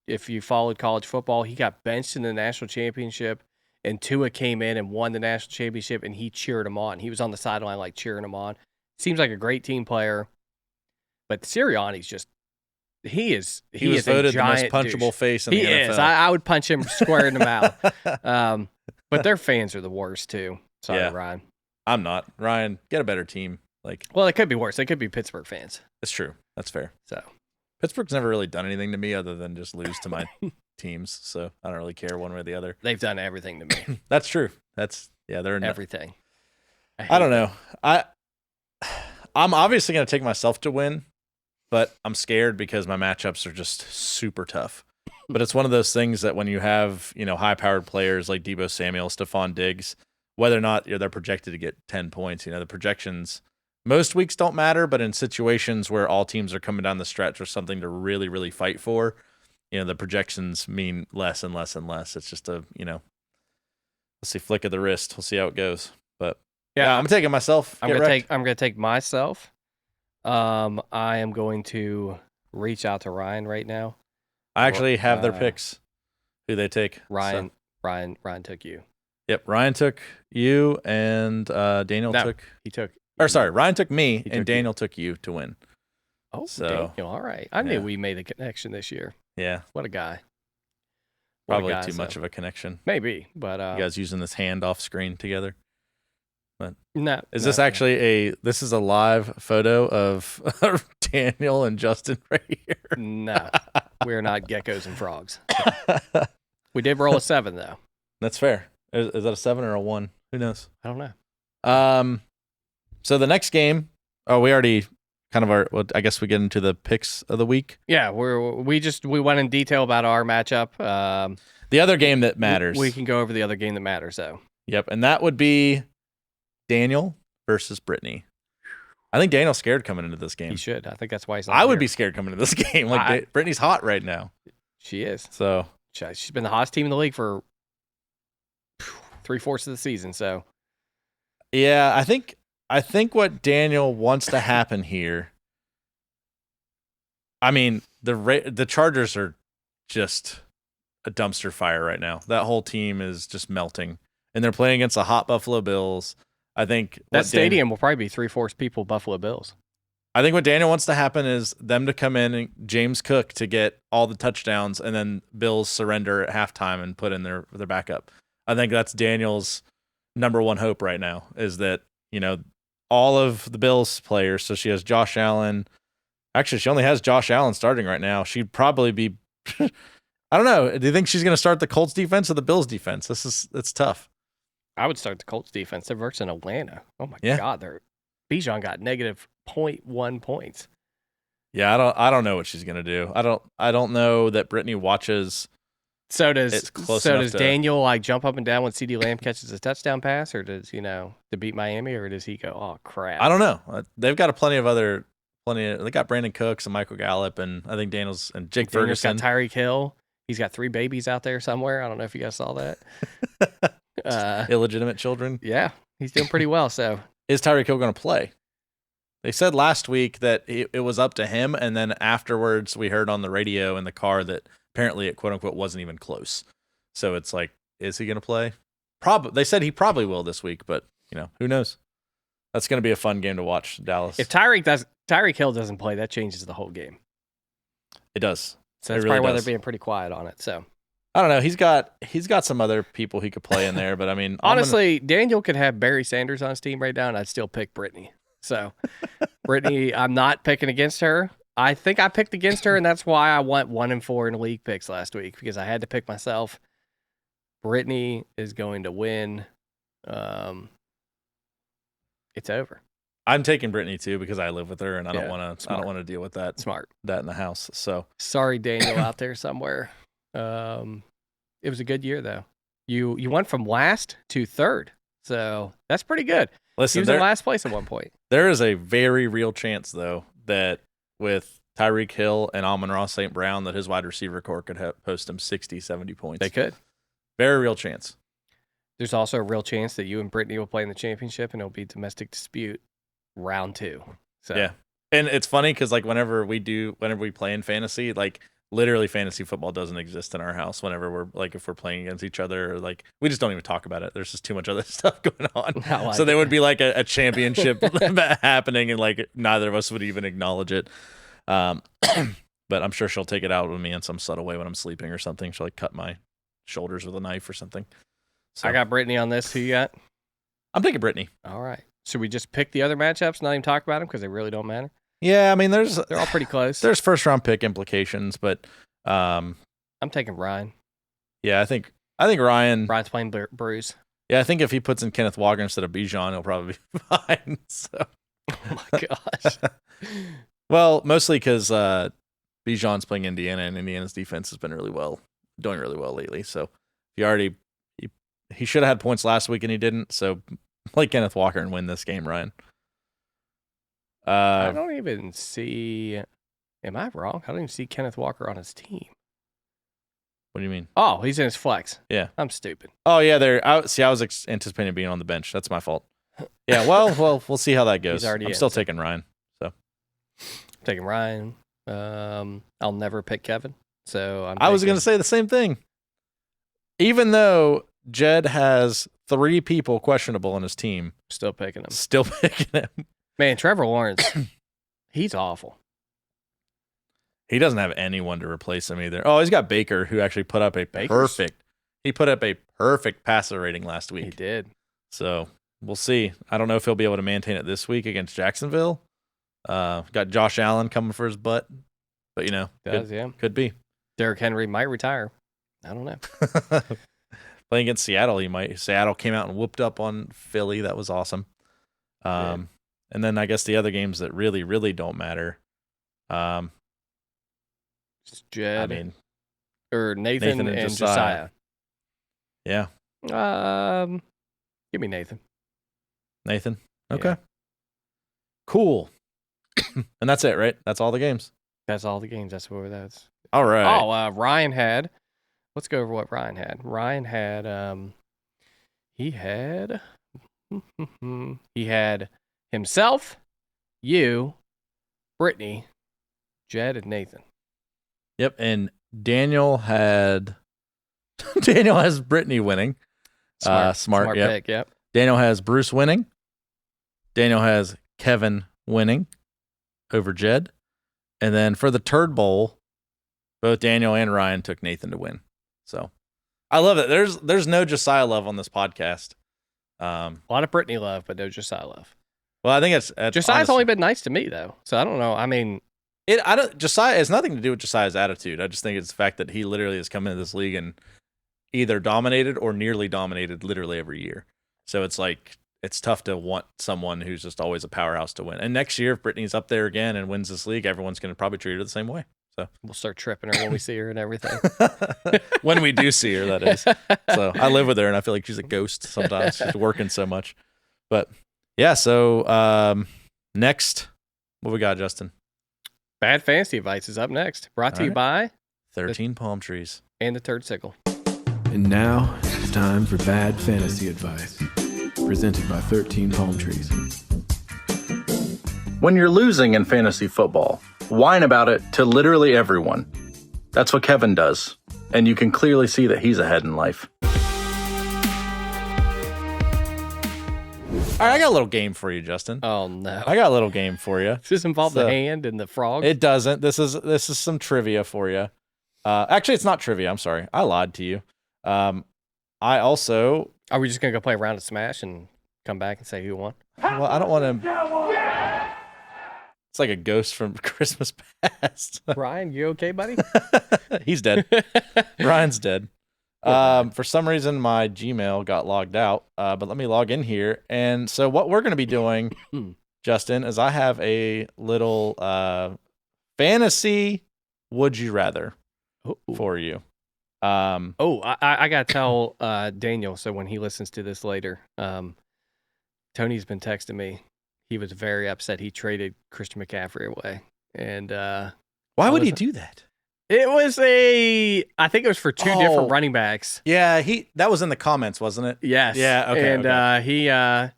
if you followed college football, he got benched in the national championship, and Tua came in and won the national championship, and he cheered him on. He was on the sideline like cheering him on. Seems like a great team player, but Sirianni's just. He was voted the most punchable douche. face in the NFL. He is. I would punch him square in the mouth. But their fans are the worst too. Sorry, Ryan. I'm not. Ryan, get a better team. Well, it could be worse. They could be Pittsburgh fans. That's true. That's fair. So Pittsburgh's never really done anything to me other than just lose to my teams. So I don't really care one way or the other. They've done everything to me. That's true. They're everything. I don't know. I'm obviously going to take myself to win. But I'm scared because my matchups are just super tough. But it's one of those things that when you have, high-powered players like Deebo Samuel, Stephon Diggs, whether or not they're projected to get 10 points, the projections most weeks don't matter, but in situations where all teams are coming down the stretch or something to really, really fight for, the projections mean less and less and less. It's just let's see, flick of the wrist. We'll see how it goes. But yeah, I'm taking myself. I'm gonna take myself. I am going to reach out to Ryan right now. I actually have their picks. Who they take? Ryan took you. Yep, Ryan took you, and Daniel took. He took. Ryan took me, and Daniel took you to win. Oh, so Daniel, all right. I knew we made a connection this year. Yeah, what a guy. Probably too much of a connection. Maybe, but you guys using this hand off screen together. But no, this actually this is a live photo of Daniel and Justin right here? No, we're not geckos and frogs. We did roll a 7 though. That's fair. Is that a 7 or a 1? Who knows? I don't know. So the next game, we already kind of I guess we get into the picks of the week. Yeah, we went in detail about our matchup. The other game that matters. We can go over the other game that matters though. Yep, and that would be Daniel versus Britni. I think Daniel's scared coming into this game. He should. I think that's why he's not I would here. be scared coming into this game. Britney's hot right now. She is. So she's been the hottest team in the league for 3/4 of the season. So yeah, I think what Daniel wants to happen here. I mean, the Chargers are just a dumpster fire right now. That whole team is just melting, and they're playing against the hot Buffalo Bills. I think that stadium will probably be 3/4 people Buffalo Bills. I think what Daniel wants to happen is them to come in and James Cook to get all the touchdowns, and then Bills surrender at halftime and put in their backup. I think that's Daniel's number one hope right now is that, all of the Bills players. So she has Josh Allen. Actually, she only has Josh Allen starting right now. She'd probably be, I don't know. Do you think she's going to start the Colts defense or the Bills defense? It's tough. I would start the Colts defense. They're versus Atlanta. Oh my God. Bijan got negative 0.1 points. Yeah. I don't know what she's going to do. I don't know that Britni watches. So does Daniel jump up and down when CeeDee Lamb catches a touchdown pass, or does to beat Miami, or does he go, oh crap? I don't know. They've got they got Brandon Cooks and Michael Gallup, and I think Daniel's and Jake Ferguson. Got Tyreek Hill. He's got 3 babies out there somewhere. I don't know if you guys saw that. Illegitimate children. Yeah, he's doing pretty well. So is Tyreek Hill going to play? They said last week that it was up to him, and then afterwards we heard on the radio in the car that apparently it quote unquote wasn't even close. So it's like, is he going to play? They said he probably will this week, but who knows? That's going to be a fun game to watch, Dallas. If Tyreek Hill doesn't play, that changes the whole game. It does. So that's probably why they're being pretty quiet on it. So I don't know. He's got some other people he could play in there, but I mean, honestly, Daniel could have Barry Sanders on his team right now, and I'd still pick Britni. So Britni, I'm not picking against her. I think I picked against her, and that's why I went 1-4 in league picks last week, because I had to pick myself. Britni is going to win. It's over. I'm taking Britni too because I live with her, and I don't want to deal with that. Smart. That in the house. So sorry, Daniel, out there somewhere. It was a good year though. You went from last to third, so that's pretty good. Listen, he was in last place at one point. There is a very real chance though that with Tyreek Hill and Amon-Ra St. Brown, that his wide receiver core could post him 60, 70 points. They could. Very real chance. There's also a real chance that you and Britni will play in the championship, and it'll be domestic dispute round 2. So yeah, and it's funny because like whenever we play in fantasy, like literally fantasy football doesn't exist in our house. Whenever we're like, if we're playing against each other, or like we just don't even talk about it. There's just too much other stuff going on. So there would be like a championship happening, and like neither of us would even acknowledge it. But I'm sure she'll take it out with me in some subtle way when I'm sleeping or something. She'll like cut my shoulders with a knife or something. So I got Britni on this. Who you got? I'm picking Britni. All right. Should we just pick the other matchups, not even talk about them because they really don't matter? Yeah, I mean, they're all pretty close. There's first round pick implications, but I'm taking Ryan. Yeah, I think Ryan. Ryan's playing Bruce. Yeah, I think if he puts in Kenneth Walker instead of Bijan, he'll probably be fine. So. Oh my gosh. Well, mostly because Bijan's playing Indiana, and Indiana's defense has been doing really well lately. So he should have had points last week and he didn't. So play Kenneth Walker and win this game, Ryan. I don't even see. Am I wrong? I don't even see Kenneth Walker on his team. What do you mean? Oh, he's in his flex. Yeah, I'm stupid. Oh yeah, I was anticipating being on the bench. That's my fault. Yeah, well, we'll see how that goes. I'm still taking Ryan. So I'm taking Ryan. I'll never pick Kevin. So I was going to say the same thing. Even though Jed has 3 people questionable in his team, still picking him. Man, Trevor Lawrence, he's awful. He doesn't have anyone to replace him either. Oh, he's got Baker, who actually put up a perfect passer rating last week. He did. So we'll see. I don't know if he'll be able to maintain it this week against Jacksonville. Got Josh Allen coming for his butt, but could be. Derrick Henry might retire. I don't know. Playing against Seattle, he might. Seattle came out and whooped up on Philly. That was awesome. And then I guess the other games that really, really don't matter. Jed, or Nathan and Josiah. Yeah. Give me Nathan. Nathan. Okay. Yeah. Cool. And that's it, right? That's all the games. That's all the games. That's where that's. All right. Oh, Ryan had. Let's go over what Ryan had. Ryan had. He had himself, you, Britni, Jed, and Nathan. Yep, and Daniel has Britni winning. Smart pick, yep. Daniel has Bruce winning. Daniel has Kevin winning over Jed. And then for the Turd Bowl, both Daniel and Ryan took Nathan to win. So I love it. There's no Josiah love on this podcast. A lot of Britni love, but no Josiah love. Well, I think it's Josiah's only been nice to me though, so I don't know. I mean, Josiah has nothing to do with Josiah's attitude. I just think it's the fact that he literally has come into this league and either dominated or nearly dominated literally every year. So it's like it's tough to want someone who's just always a powerhouse to win. And next year, if Britni's up there again and wins this league, everyone's going to probably treat her the same way. So we'll start tripping her when we see her and everything. When we do see her, that is. So I live with her, and I feel like she's a ghost sometimes. She's working so much. But yeah, so next, what we got, Justin? Bad Fantasy Advice is up next. Brought to you by 13 Palm Trees and the Turd Sickle. And now it's time for Bad Fantasy Advice, presented by 13 Palm Trees. When you're losing in fantasy football, whine about it to literally everyone. That's what Kevin does, and you can clearly see that he's ahead in life. All right, I got a little game for you, Justin. Oh no! I got a little game for you. Does this involve the hand and the frog? It doesn't. This is some trivia for you. Actually, it's not trivia. I'm sorry. I lied to you. I also. Are we just gonna go play a round of Smash and come back and say who won? Well, I don't want to. It's like a ghost from Christmas past. Ryan, you okay, buddy? He's dead. Ryan's dead. For some reason, my Gmail got logged out. But let me log in here. And so what we're going to be doing, Justin, is I have a little fantasy would you rather for you. I got to tell Daniel, so when he listens to this later, Tony's been texting me. He was very upset he traded Christian McCaffrey away. And why would he do that? It was I think it was for two different running backs. Yeah, that was in the comments, wasn't it? Yes. Yeah, okay. And he I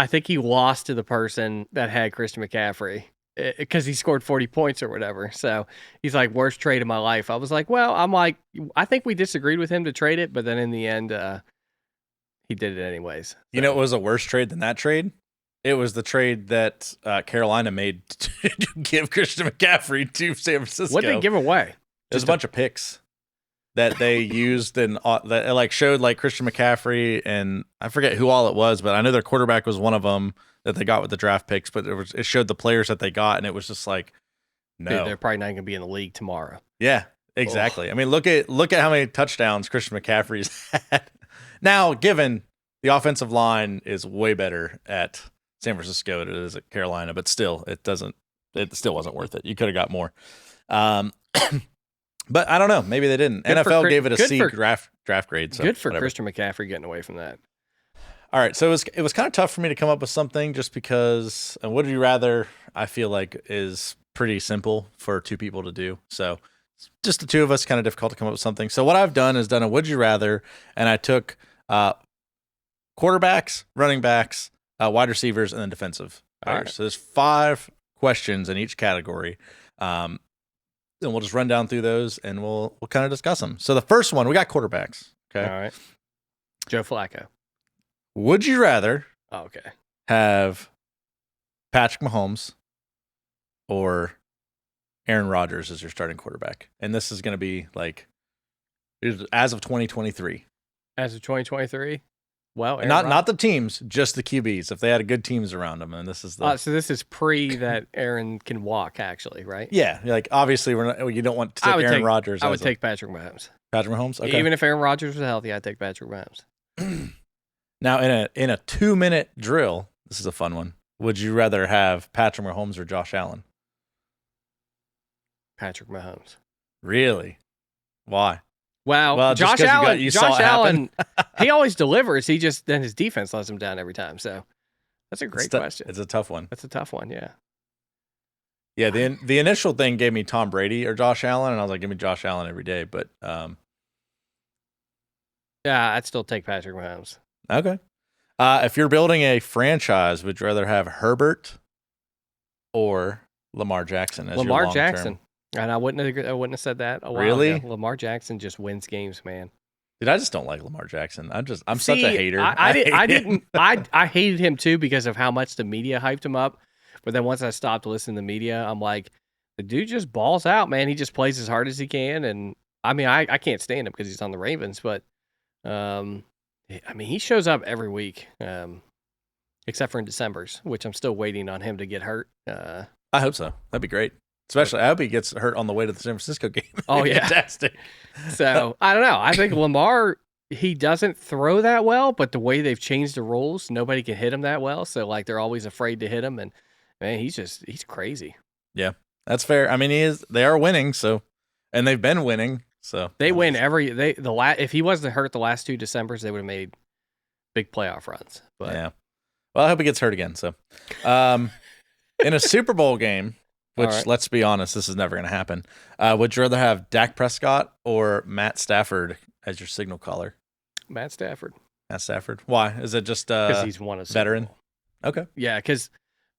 think he lost to the person that had Christian McCaffrey because he scored 40 points or whatever. So he's like, worst trade of my life. I was like, well, I think we disagreed with him to trade it, but then in the end, he did it anyways. So. You know what was a worse trade than that trade? It was the trade that Carolina made to give Christian McCaffrey to San Francisco. What did they give away? There's a bunch of picks that they used and that like showed like Christian McCaffrey and I forget who all it was, but I know their quarterback was one of them that they got with the draft picks. But it showed the players that they got, and it was just like, no, dude, they're probably not going to be in the league tomorrow. Yeah, exactly. I mean, look at how many touchdowns Christian McCaffrey's had. Now, given the offensive line is way better at San Francisco than it is at Carolina, but still, it still wasn't worth it. You could have got more. But I don't know. Maybe they didn't. NFL gave it a C draft grade. So good for whatever. Christian McCaffrey getting away from that. All right. So it was kind of tough for me to come up with something just because would you rather, I feel like, is pretty simple for two people to do. So just the two of us, kind of difficult to come up with something. So what I've done is done a would you rather, and I took quarterbacks, running backs, wide receivers, and then defensive players. Right. So there's 5 questions in each category. And we'll just run down through those and we'll kind of discuss them. So the first one, we got quarterbacks. Okay. All right. Joe Flacco. Would you rather okay. have Patrick Mahomes or Aaron Rodgers as your starting quarterback? And this is going to be like as of 2023. As of 2023? Well, not the teams, just the QBs. If they had good teams around them, and this is the so this is pre that Aaron can walk, actually, right? Yeah, like obviously you don't want to take Aaron Rodgers. I would take Patrick Mahomes. Patrick Mahomes, okay. Even if Aaron Rodgers was healthy, I'd take Patrick Mahomes. Now, in a 2-minute drill, this is a fun one. Would you rather have Patrick Mahomes or Josh Allen? Patrick Mahomes. Really? Why? Well, Josh Allen, he always delivers. Then his defense lets him down every time. So that's a great question. It's a tough one. That's a tough one, yeah. Yeah, the initial thing gave me Tom Brady or Josh Allen, and I was like, give me Josh Allen every day. But yeah, I'd still take Patrick Mahomes. Okay. If you're building a franchise, would you rather have Herbert or Lamar Jackson as your long-term? Jackson. And I wouldn't have said that a while ago. Lamar Jackson just wins games, man. Dude, I just don't like Lamar Jackson. I'm such a hater. I hated him too because of how much the media hyped him up. But then once I stopped listening to the media, I'm like, the dude just balls out, man. He just plays as hard as he can. And I mean, I can't stand him because he's on the Ravens, but I mean, he shows up every week, except for in December's, which I'm still waiting on him to get hurt. I hope so. That'd be great. Especially, I hope he gets hurt on the way to the San Francisco game. Oh, yeah. Fantastic. So, I don't know. I think Lamar, he doesn't throw that well, but the way they've changed the rules, nobody can hit him that well. So, like, they're always afraid to hit him. And, man, he's crazy. Yeah, that's fair. I mean, they are winning, so, and they've been winning. So they win if he wasn't hurt the last 2 Decembers, they would have made big playoff runs. But yeah. Well, I hope he gets hurt again. So, in a Super Bowl game, which let's be honest, this is never going to happen. Would you rather have Dak Prescott or Matt Stafford as your signal caller? Matt Stafford. Matt Stafford. Why? Is it just because he's won a veteran? Okay. Yeah, because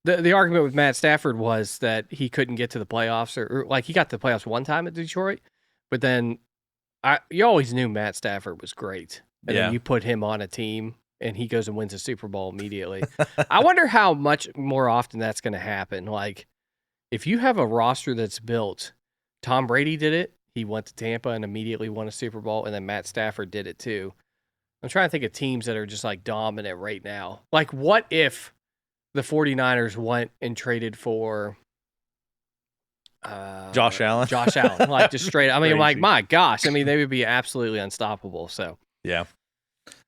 The argument with Matt Stafford was that he couldn't get to the playoffs, or like he got to the playoffs one time at Detroit, but then you always knew Matt Stafford was great, and Yeah. then you put him on a team, and he goes and wins a Super Bowl immediately. I wonder how much more often that's going to happen. Like, if you have a roster that's built, Tom Brady did it. He went to Tampa and immediately won a Super Bowl, and then Matt Stafford did it too. I'm trying to think of teams that are just like dominant right now. Like, what if the 49ers went and traded for Josh Allen? Josh Allen, like just straight. I mean, like, Crazy. my gosh. I mean, they would be absolutely unstoppable. So Yeah.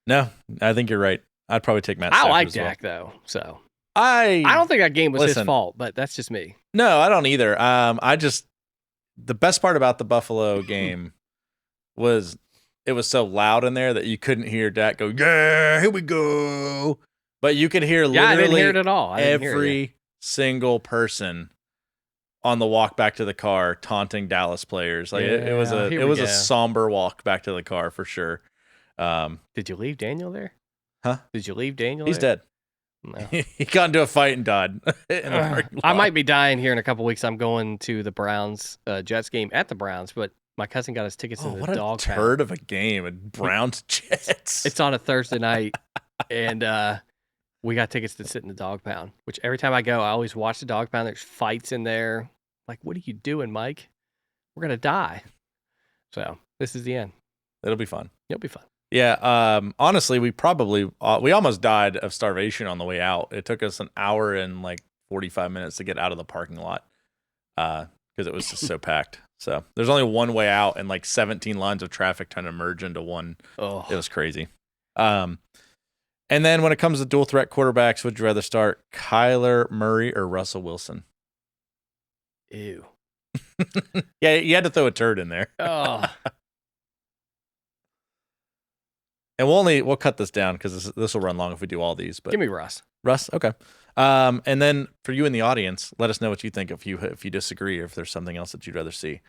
No, I think you're right. I'd probably take Matt I Stafford like as well. Dak though. So I don't think that game was his Listen. fault, but that's just me. No, I don't either. The best part about the Buffalo game was it was so loud in there that you couldn't hear Dak go, "Yeah, here we go." But you could hear Yeah, I didn't literally hear it at all. I didn't hear it. every single person on the walk back to the car taunting Dallas players. Like it was Yeah, a here it we was go. a somber walk back to the car for sure. Did you leave Daniel there? Huh? Did you leave Daniel? He's there? dead. No. He got into a fight and died in the parking lot. I might be dying here in a couple weeks. I'm going to the Browns Jets game at the Browns, but my cousin got us tickets Oh, to what the a dog pound. turd of a game! And Browns Jets. It's on a Thursday night, and we got tickets to sit in the dog pound. Which every time I go, I always watch the dog pound. There's fights in there. Like, what are you doing, Mike? We're gonna die. So this is the end. It'll be fun. It'll be fun. Yeah. Honestly, we almost died of starvation on the way out. It took us an hour and like 45 minutes to get out of the parking lot because it was just so packed. So there's only one way out and like 17 lines of traffic trying to merge into one. Oh, It was crazy. And then when it comes to dual threat quarterbacks, would you rather start Kyler Murray or Russell Wilson? ew. Yeah, you had to throw a turd in there. Oh, And we'll cut this down because this will run long if we do all these. But give me Russ. Russ, okay. And then for you in the audience, let us know what you think if you disagree or if there's something else that you'd rather see.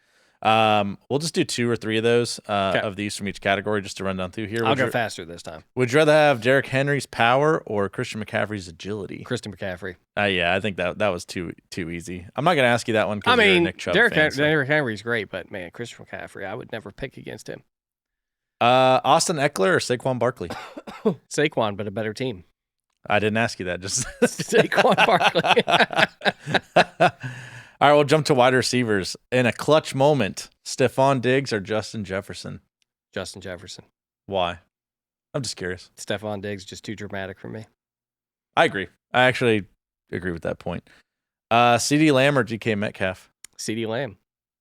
We'll just do 2 or 3 of those of these from each category just to run down through here. I'll go faster this time. Would you rather have Derrick Henry's power or Christian McCaffrey's agility? Christian McCaffrey. Yeah, I think that was too easy. I'm not going to ask you that one I because you're a mean, Nick Chubb Derrick fan. So. Henry's great, but man, Christian McCaffrey, I would never pick against him. Austin Eckler or Saquon Barkley? Saquon, but a better team. I didn't ask you that. Just Saquon Barkley. All right, we'll jump to wide receivers. In a clutch moment, Stephon Diggs or Justin Jefferson? Justin Jefferson. Why? I'm just curious. Stephon Diggs, just too dramatic for me. I agree. I actually agree with that point. CeeDee Lamb or DK Metcalf? CeeDee Lamb.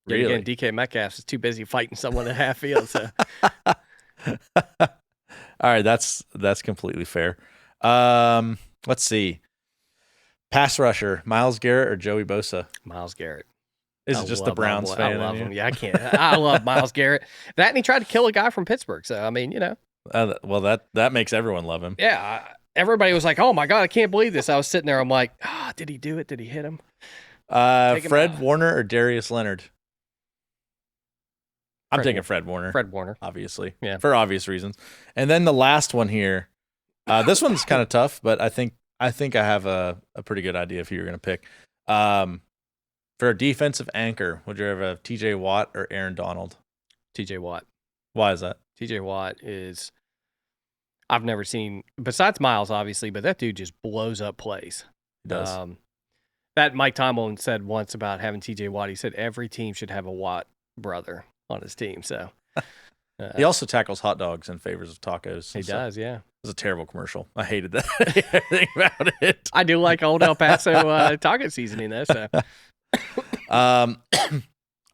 Yet Really? again, DK Metcalf is too busy fighting someone at half field. So All right, that's completely fair. Let's see. Pass rusher, Myles Garrett or Joey Bosa? Myles Garrett. Is I it just love the Browns fan? I love in him. you? Yeah, I can't. I love Myles Garrett. That and he tried to kill a guy from Pittsburgh. So I mean, Well, that makes everyone love him. yeah. Everybody was like, "Oh my god, I can't believe this." I was sitting there. I'm like, did he do it? Did he hit him? Take him Fred out. Warner or Darius Leonard? I'm Fred taking Warner. Fred Warner. Fred Warner. Obviously. Yeah. For obvious reasons. And then the last one here. This one's kind of tough, but I think I have a pretty good idea of who you're going to pick. For a defensive anchor, would you rather have TJ Watt or Aaron Donald? TJ Watt. Why is that? TJ Watt is. I've never seen, besides Miles, obviously, but that dude just blows up plays. He does. That Mike Tomlin said once about having TJ Watt. He said every team should have a Watt brother on his team. So He also tackles hot dogs in favors of tacos. he So does, yeah. It was a terrible commercial. I hated that. Everything about it. I do like old El Paso taco seasoning though. So All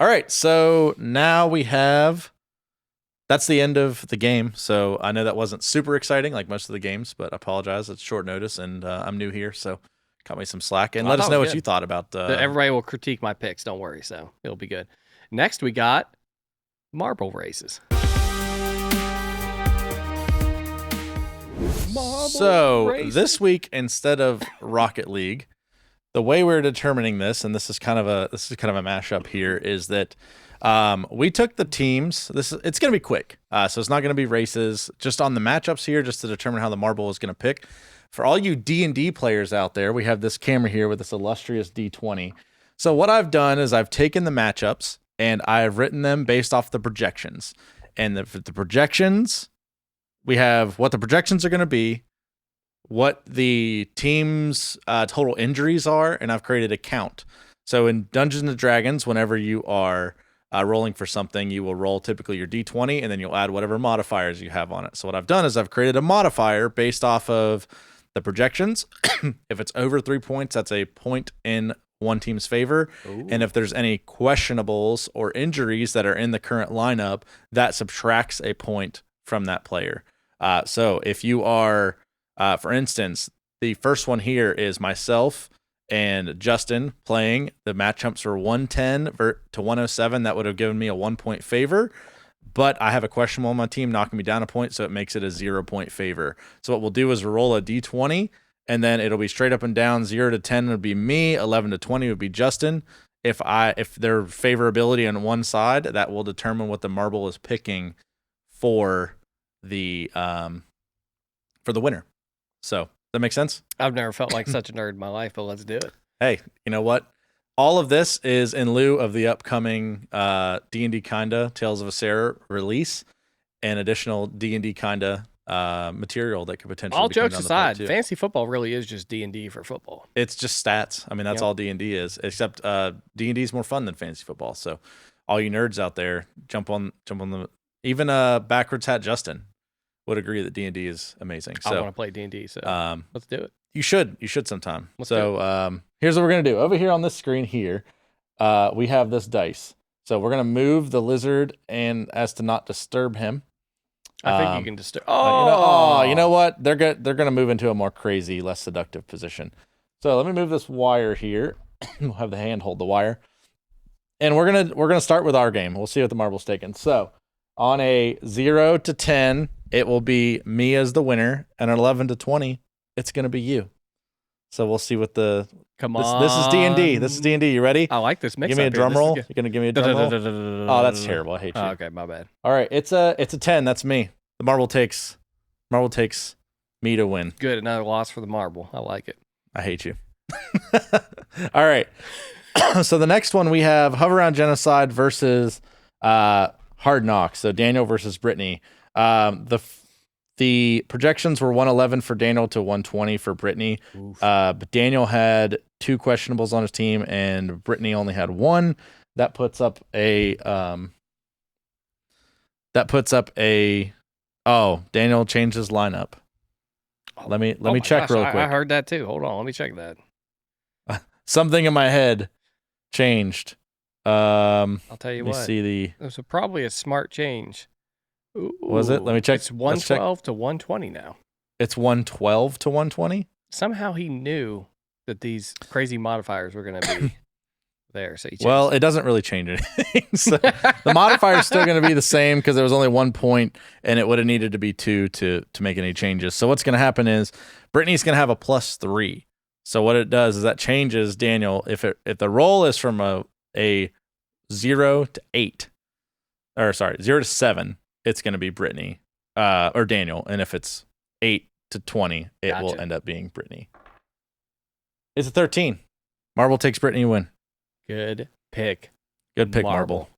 right. So now we have. That's the end of the game. So I know that wasn't super exciting like most of the games, but I apologize. It's short notice, and I'm new here, so cut me some slack. And I let us thought know it what was you thought about. everybody will critique my picks. Don't worry. So it'll be good. Next, we got marble races. So this week, instead of Rocket League, the way we're determining this, and this is kind of a mashup here, is that We took the teams. It's going to be quick, so it's not going to be races. Just on the matchups here, just to determine how the marble is going to pick. For all you D&D players out there, we have this camera here with this illustrious D20. So what I've done is I've taken the matchups and I've written them based off the projections. And the projections, we have what the projections are going to be, what the team's total injuries are, and I've created a count. So in Dungeons & Dragons, whenever you are rolling for something, you will roll typically your D20, and then you'll add whatever modifiers you have on it. So what I've done is I've created a modifier based off of the projections. If it's over 3 points, that's a point in one team's favor. Ooh. And if there's any questionables or injuries that are in the current lineup, that subtracts a point from that player. So if you are, for instance, the first one here is myself and Justin playing. The matchups were 110 to 107. That would have given me a 1 point favor. But I have a questionable on my team knocking me down a point, so it makes it a 0 point favor. So what we'll do is roll a d20, and then it'll be straight up and down. 0 to 10 would be me. 11 to 20 would be Justin. If their favorability on one side, that will determine what the marble is picking for the winner. So that makes sense? I've never felt like such a nerd in my life, but let's do it. Hey, you know what? All of this is in lieu of the upcoming D&D Kinda Tales of a Sarah release and additional D&D Kinda material that could potentially All be coming jokes down the pipe, aside, too. fantasy football really is just D&D for football. It's just stats. I mean, that's Yep. all D&D is, except D&D is more fun than fantasy football. So all you nerds out there, jump on the even backwards hat Justin would agree that D&D is amazing. I So want to play D&D, so let's do it. you should sometime. Let's do Here's what we're going to do. Over here on this screen here, we have this dice. So we're going to move the lizard and as to not disturb him. I think you can disturb. You know what? They're going to move into a more crazy, less seductive position. So let me move this wire here. We'll have the hand hold the wire. And we're going to start with our game. We'll see what the marble's taken. So on a 0 to 10, it will be me as the winner, and an 11 to 20, it's going to be you. So we'll see what Come on. This is D&D. This is D&D. You ready? I like this mix. Give me a up here. drum This is roll. good. You're going to give me a drum roll? Oh, that's terrible. I hate you. Oh, okay, my bad. All right, it's a 10. That's me. The marble takes me to win. Good, another loss for the marble. I like it. I hate you. All right. So the next one we have Hover Around Genocide versus Hard Knocks. So Daniel versus Britni. The projections were 111 for Daniel to 120 for Britni. But Daniel had 2 questionables on his team, and Britni only had 1. That puts up a. Oh, Daniel changed his lineup. Let me check real quick. I heard that too. Hold on, let me check that. Something in my head changed. I'll tell you let what. me see the. It was probably a smart change. Ooh, Was it? Let me check. It's 112 to 120 now. It's 112 to 120. Somehow he knew that these crazy modifiers were going to be there. So he changed Well, it doesn't really change anything. So the modifier is still going to be the same because there was only 1 point, and it would have needed to be 2 to make any changes. So what's going to happen is Britni's going to have a +3. So what it does is that changes Daniel. If the roll is from a 0 to 8, or sorry, 0 to 7, it's going to be Britni or Daniel, and if it's 8 to 20, it will Gotcha. end up being Britni. It's a 13. Marble takes Britni to win. Good pick. Good pick, Marble.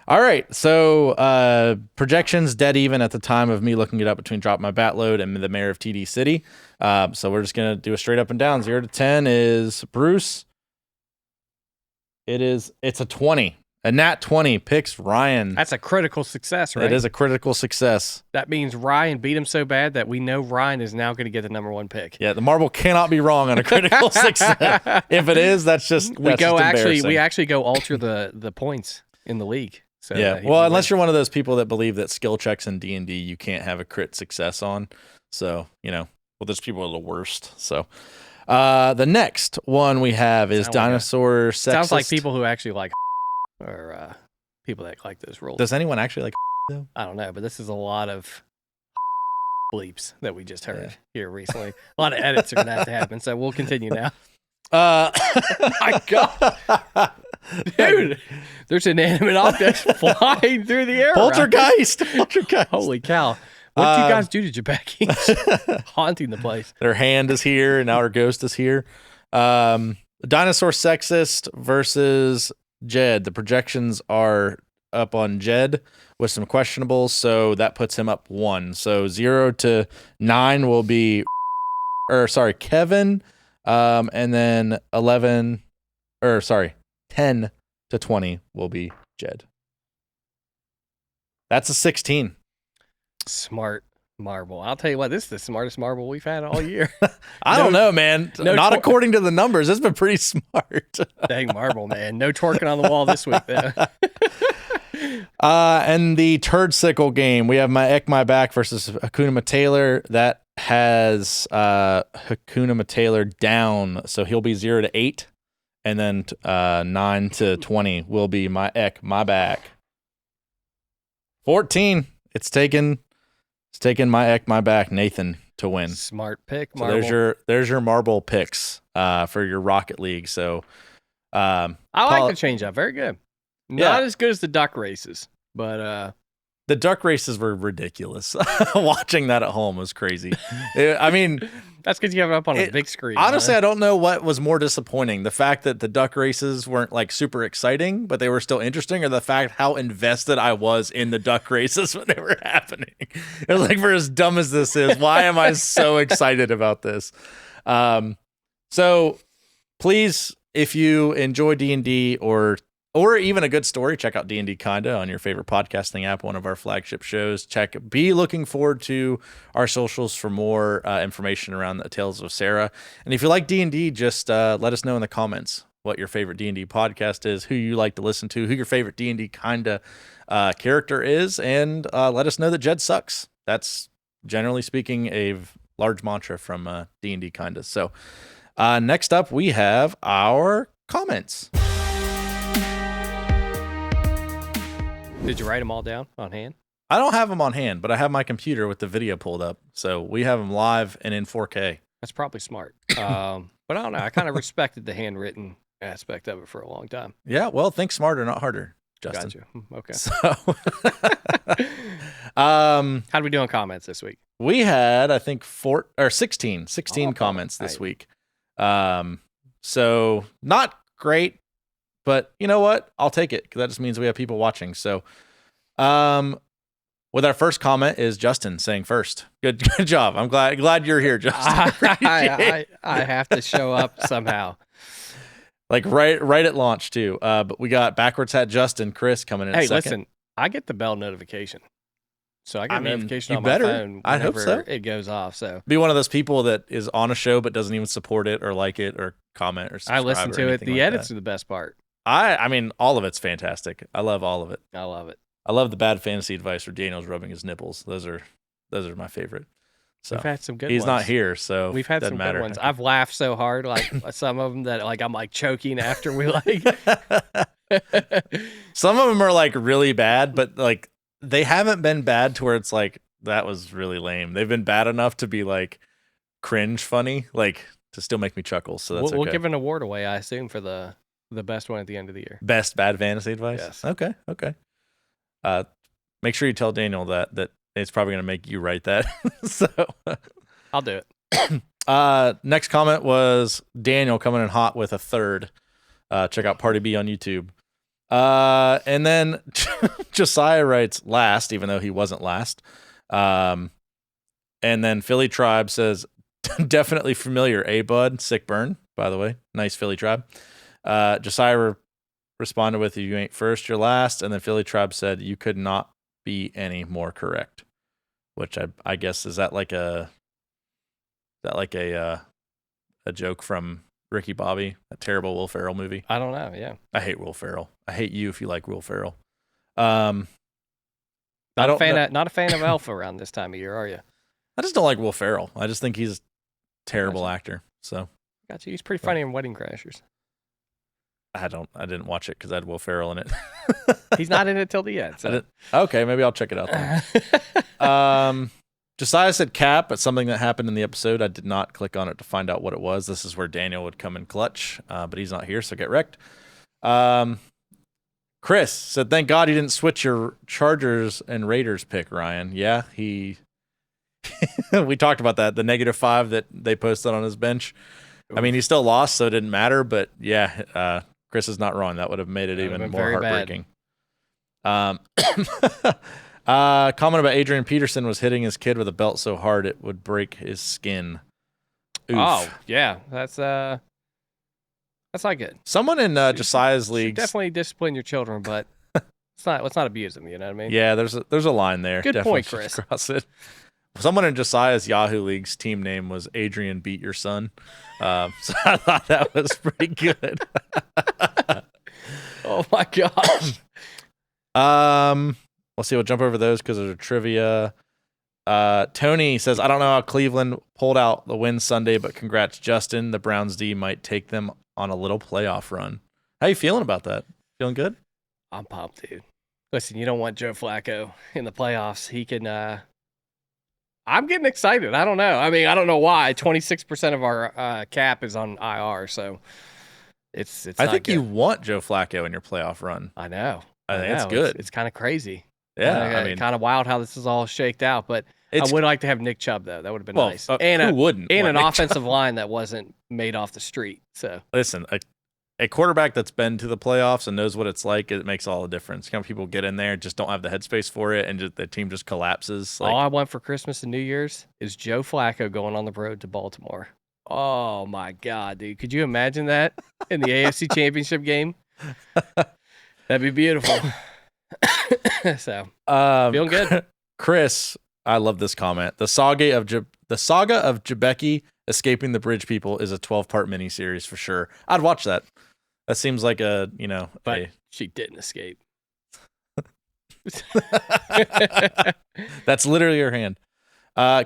All right. So projections dead even at the time of me looking it up between Drop My Bat Load and the mayor of TD City. So we're just going to do a straight up and down. 0 to 10 is Bruce. It's a 20. A nat 20 picks Ryan. That's a critical success, right? It is a critical success. That means Ryan beat him so bad that we know Ryan is now going to get the number 1 pick. Yeah, the marble cannot be wrong on a critical success. If it is, that's just We embarrassing. actually go alter the points in the league. So Yeah. Well, unless you're one of those people that believe that skill checks in D&D you can't have a crit success on. So, those people are the worst. So, the next one we have is Dinosaur Sexist. Sounds like people who actually like or people that like those rules. Does anyone actually like though? I don't know, but this is a lot of bleeps that we just heard here recently. A lot of edits are going to have to happen, so we'll continue now. My God. Dude, there's inanimate objects flying through the air. Poltergeist. Poltergeist. Holy cow. What did you guys do to Jabekis? Haunting the place. Their hand is here, and now our ghost is here. Dinosaur sexist versus Jed. The projections are up on Jed with some questionables, so that puts him up 1. So 0 to 9 will be, Kevin, and then 10 to 20 will be Jed. That's a 16. Smart marble. I'll tell you what, this is the smartest marble we've had all year. I don't know, man. Not according to the numbers. It's been pretty smart. Dang marble, man. No twerking on the wall this week, though. And the turd sickle game, we have My Ek My Back versus Hakuna Taylor. That has Hakuna Taylor down, so he'll be 0 to 8, and then 9 to 20 will be My Ek My Back. 14. It's taken My Ek My Back, Nathan, to win. Smart pick, So marble. there's your marble picks for your Rocket League. So I like the change up. Very good. Not as good as the duck races, but the duck races were ridiculous. Watching that at home was crazy. I mean, that's because you have it up on a big screen. Honestly, huh? I don't know what was more disappointing. The fact that the duck races weren't like super exciting, but they were still interesting, or the fact how invested I was in the duck races when they were happening. It was like, for as dumb as this is, why am I so excited about this? So please, if you enjoy D&D or even a good story, check out D&D Kinda on your favorite podcasting app, one of our flagship shows. Be looking forward to our socials for more information around the Tales of Sarah. And if you like D&D, just let us know in the comments what your favorite D&D podcast is, who you like to listen to, who your favorite D&D Kinda character is, and let us know that Jed sucks. That's, generally speaking, a large mantra from D&D Kinda. So next up, we have our comments. Did you write them all down on hand? I don't have them on hand, but I have my computer with the video pulled up. So we have them live and in 4K. That's probably smart. But I don't know. I kind of respected the handwritten aspect of it for a long time. Yeah, well, think smarter, not harder, Justin. Gotcha. Okay. So, How do we do on comments this week? we had, I think, 16 comments this week. So not great, but you know what? I'll take it, because that just means we have people watching. So, with our first comment is Justin saying first. Good job. I'm glad you're here, Justin. I have to show up somehow. Like right at launch too. But we got backwards hat Justin, Chris coming in. Hey, second. listen, I get the bell notification, so I get a notification you on better. my phone I hope whenever so. it goes off. So Be one of those people that is on a show but doesn't even support it or like it or comment or subscribe. I listen or to it. anything The like edits that. are the best part. I mean, all of it's fantastic. I love all of it. I love it. I love the bad fantasy advice where Daniel's rubbing his nipples. Those are my favorite. So We've had some good he's ones. not here, so We've had doesn't some matter. good ones. I've laughed so hard, like some of them that like I'm like choking after we like. Some of them are like really bad, but like they haven't been bad to where it's like that was really lame. They've been bad enough to be like cringe funny, like to still make me chuckle. So that's we'll okay. give an award away, I assume, for the best one at the end of the year. Best bad fantasy advice. Yes. Okay. Make sure you tell Daniel that it's probably going to make you write that. So I'll do it. next comment was Daniel coming in hot with a third. Check out Party B on YouTube. And then Josiah writes last, even though he wasn't last. And then Philly Tribe says, definitely familiar, bud? Sick burn, by the way. Nice Philly Tribe. Josiah responded with, you ain't first, you're last. And then Philly Tribe said, you could not be any more correct. Which I guess, is that like a joke from Ricky Bobby, a terrible Will Ferrell movie? I don't know. Yeah. I hate Will Ferrell. I hate you if you like Will Ferrell. Not a fan of Alpha around this time of year, are you? I just don't like Will Ferrell. I just think he's a terrible actor. So Gotcha. He's pretty funny in Wedding Crashers. I didn't watch it because I had Will Ferrell in it. He's not in it till the end. So. Okay, maybe I'll check it out then. Josiah said cap, but something that happened in the episode. I did not click on it to find out what it was. This is where Daniel would come in clutch, but he's not here, so get wrecked. Chris said, "Thank God you didn't switch your Chargers and Raiders pick, Ryan." Yeah, he. We talked about that. The -5 that they posted on his bench. I mean, he still lost, so it didn't matter. But yeah, Chris is not wrong. That would have made it even more heartbreaking. Comment about Adrian Peterson was hitting his kid with a belt so hard it would break his skin. Oof. Oh yeah, that's not good. Someone in Josiah's league Definitely discipline your children, but let's not abuse them. You know what I mean? Yeah, there's a line there. Good Definitely point, Chris. Cross it. Someone in Josiah's Yahoo League's team name was Adrian Beat Your Son. So I thought that was pretty good. Oh my gosh. Let's see. We'll jump over those because there's a trivia. Tony says, I don't know how Cleveland pulled out the win Sunday, but congrats, Justin. The Browns D might take them on a little playoff run. How you feeling about that? Feeling good? I'm pumped, dude. Listen, you don't want Joe Flacco in the playoffs. He can I'm getting excited. I don't know. I mean, I don't know why. 26% of our cap is on IR, so it's I not think good. you want Joe Flacco in your playoff run. I know. I think it's good. It's kind of crazy. Yeah, I mean, kind of wild how this is all shaked out, but I would like to have Nick Chubb, though. That would have been nice. And who wouldn't? And an offensive line that wasn't made off the street. So listen, a quarterback that's been to the playoffs and knows what it's like, it makes all the difference. Kind of people get in there, just don't have the headspace for it, and the team just collapses. All I want for Christmas and New Year's is Joe Flacco going on the road to Baltimore. Oh, my God, dude. Could you imagine that in the AFC Championship game? That'd be beautiful. So, feeling good. Chris, I love this comment. The saga of Jebeki escaping the bridge people is a 12-part miniseries for sure. I'd watch that. That seems like but she didn't escape. That's literally her hand.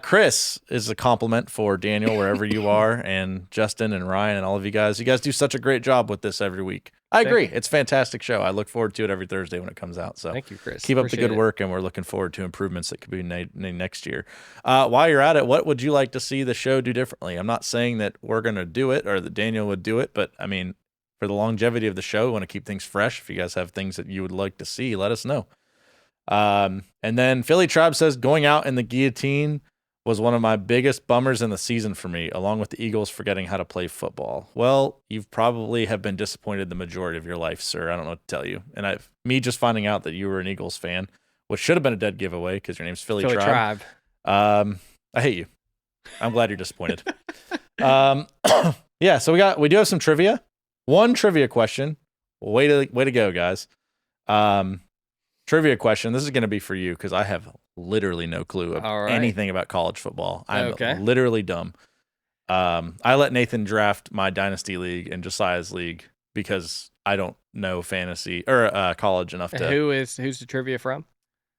Chris is a compliment for Daniel wherever you are, and Justin and Ryan and all of you guys. You guys do such a great job with this every week. I agree. It's a fantastic show. I look forward to it every Thursday when it comes out. So thank you, Chris. Keep up the good work, and we're looking forward to improvements that could be made next year. While you're at it, what would you like to see the show do differently? I'm not saying that we're going to do it or that Daniel would do it, but I mean, for the longevity of the show, we want to keep things fresh. If you guys have things that you would like to see, let us know. And then Philly Tribe says, going out in the guillotine was one of my biggest bummers in the season for me, along with the Eagles forgetting how to play football. Well, you've probably have been disappointed the majority of your life, sir. I don't know what to tell you. And me just finding out that you were an Eagles fan, which should have been a dead giveaway because your name's Philly Tribe. I hate you. I'm glad you're disappointed. Yeah, so we do have some trivia. One trivia question. Way to go, guys. Trivia question. This is going to be for you because I have literally no clue of anything about college football. I'm literally dumb. I let Nathan draft my dynasty league and Josiah's league because I don't know fantasy or college enough to. Who's the trivia from?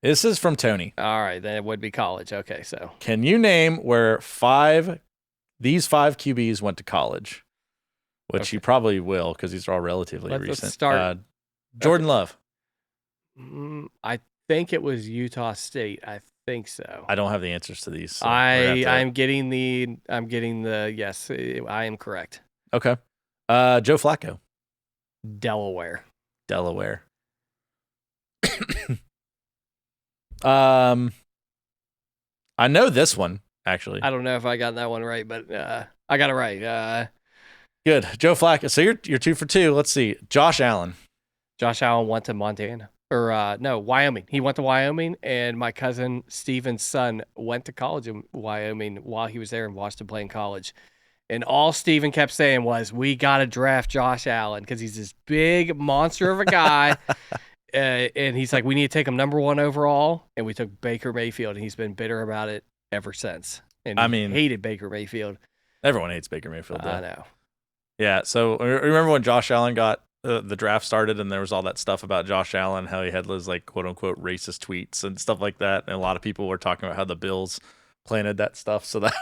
This is from Tony. All right, then it would be college. Okay, so can you name where these five QBs went to college? Which you probably will because these are all relatively recent. Let's start. Jordan Love. I think it was Utah State. I think so. I don't have the answers to these. So I'm getting the yes. I am correct. Okay. Joe Flacco. Delaware. I know this one actually. I don't know if I got that one right, but I got it right. Good. Joe Flacco. So you're 2 for 2. Let's see. Josh Allen. Josh Allen went to Montana. Or no, Wyoming. He went to Wyoming, and my cousin Steven's son went to college in Wyoming while he was there and watched him play in college. And all Steven kept saying was, we got to draft Josh Allen because he's this big monster of a guy. And he's like, we need to take him number 1 overall. And we took Baker Mayfield, and he's been bitter about it ever since. And he hated Baker Mayfield. Everyone hates Baker Mayfield, though. I know. Yeah, so remember when Josh Allen got the draft started and there was all that stuff about Josh Allen, how he had those like quote unquote racist tweets and stuff like that. And a lot of people were talking about how the Bills planted that stuff. So that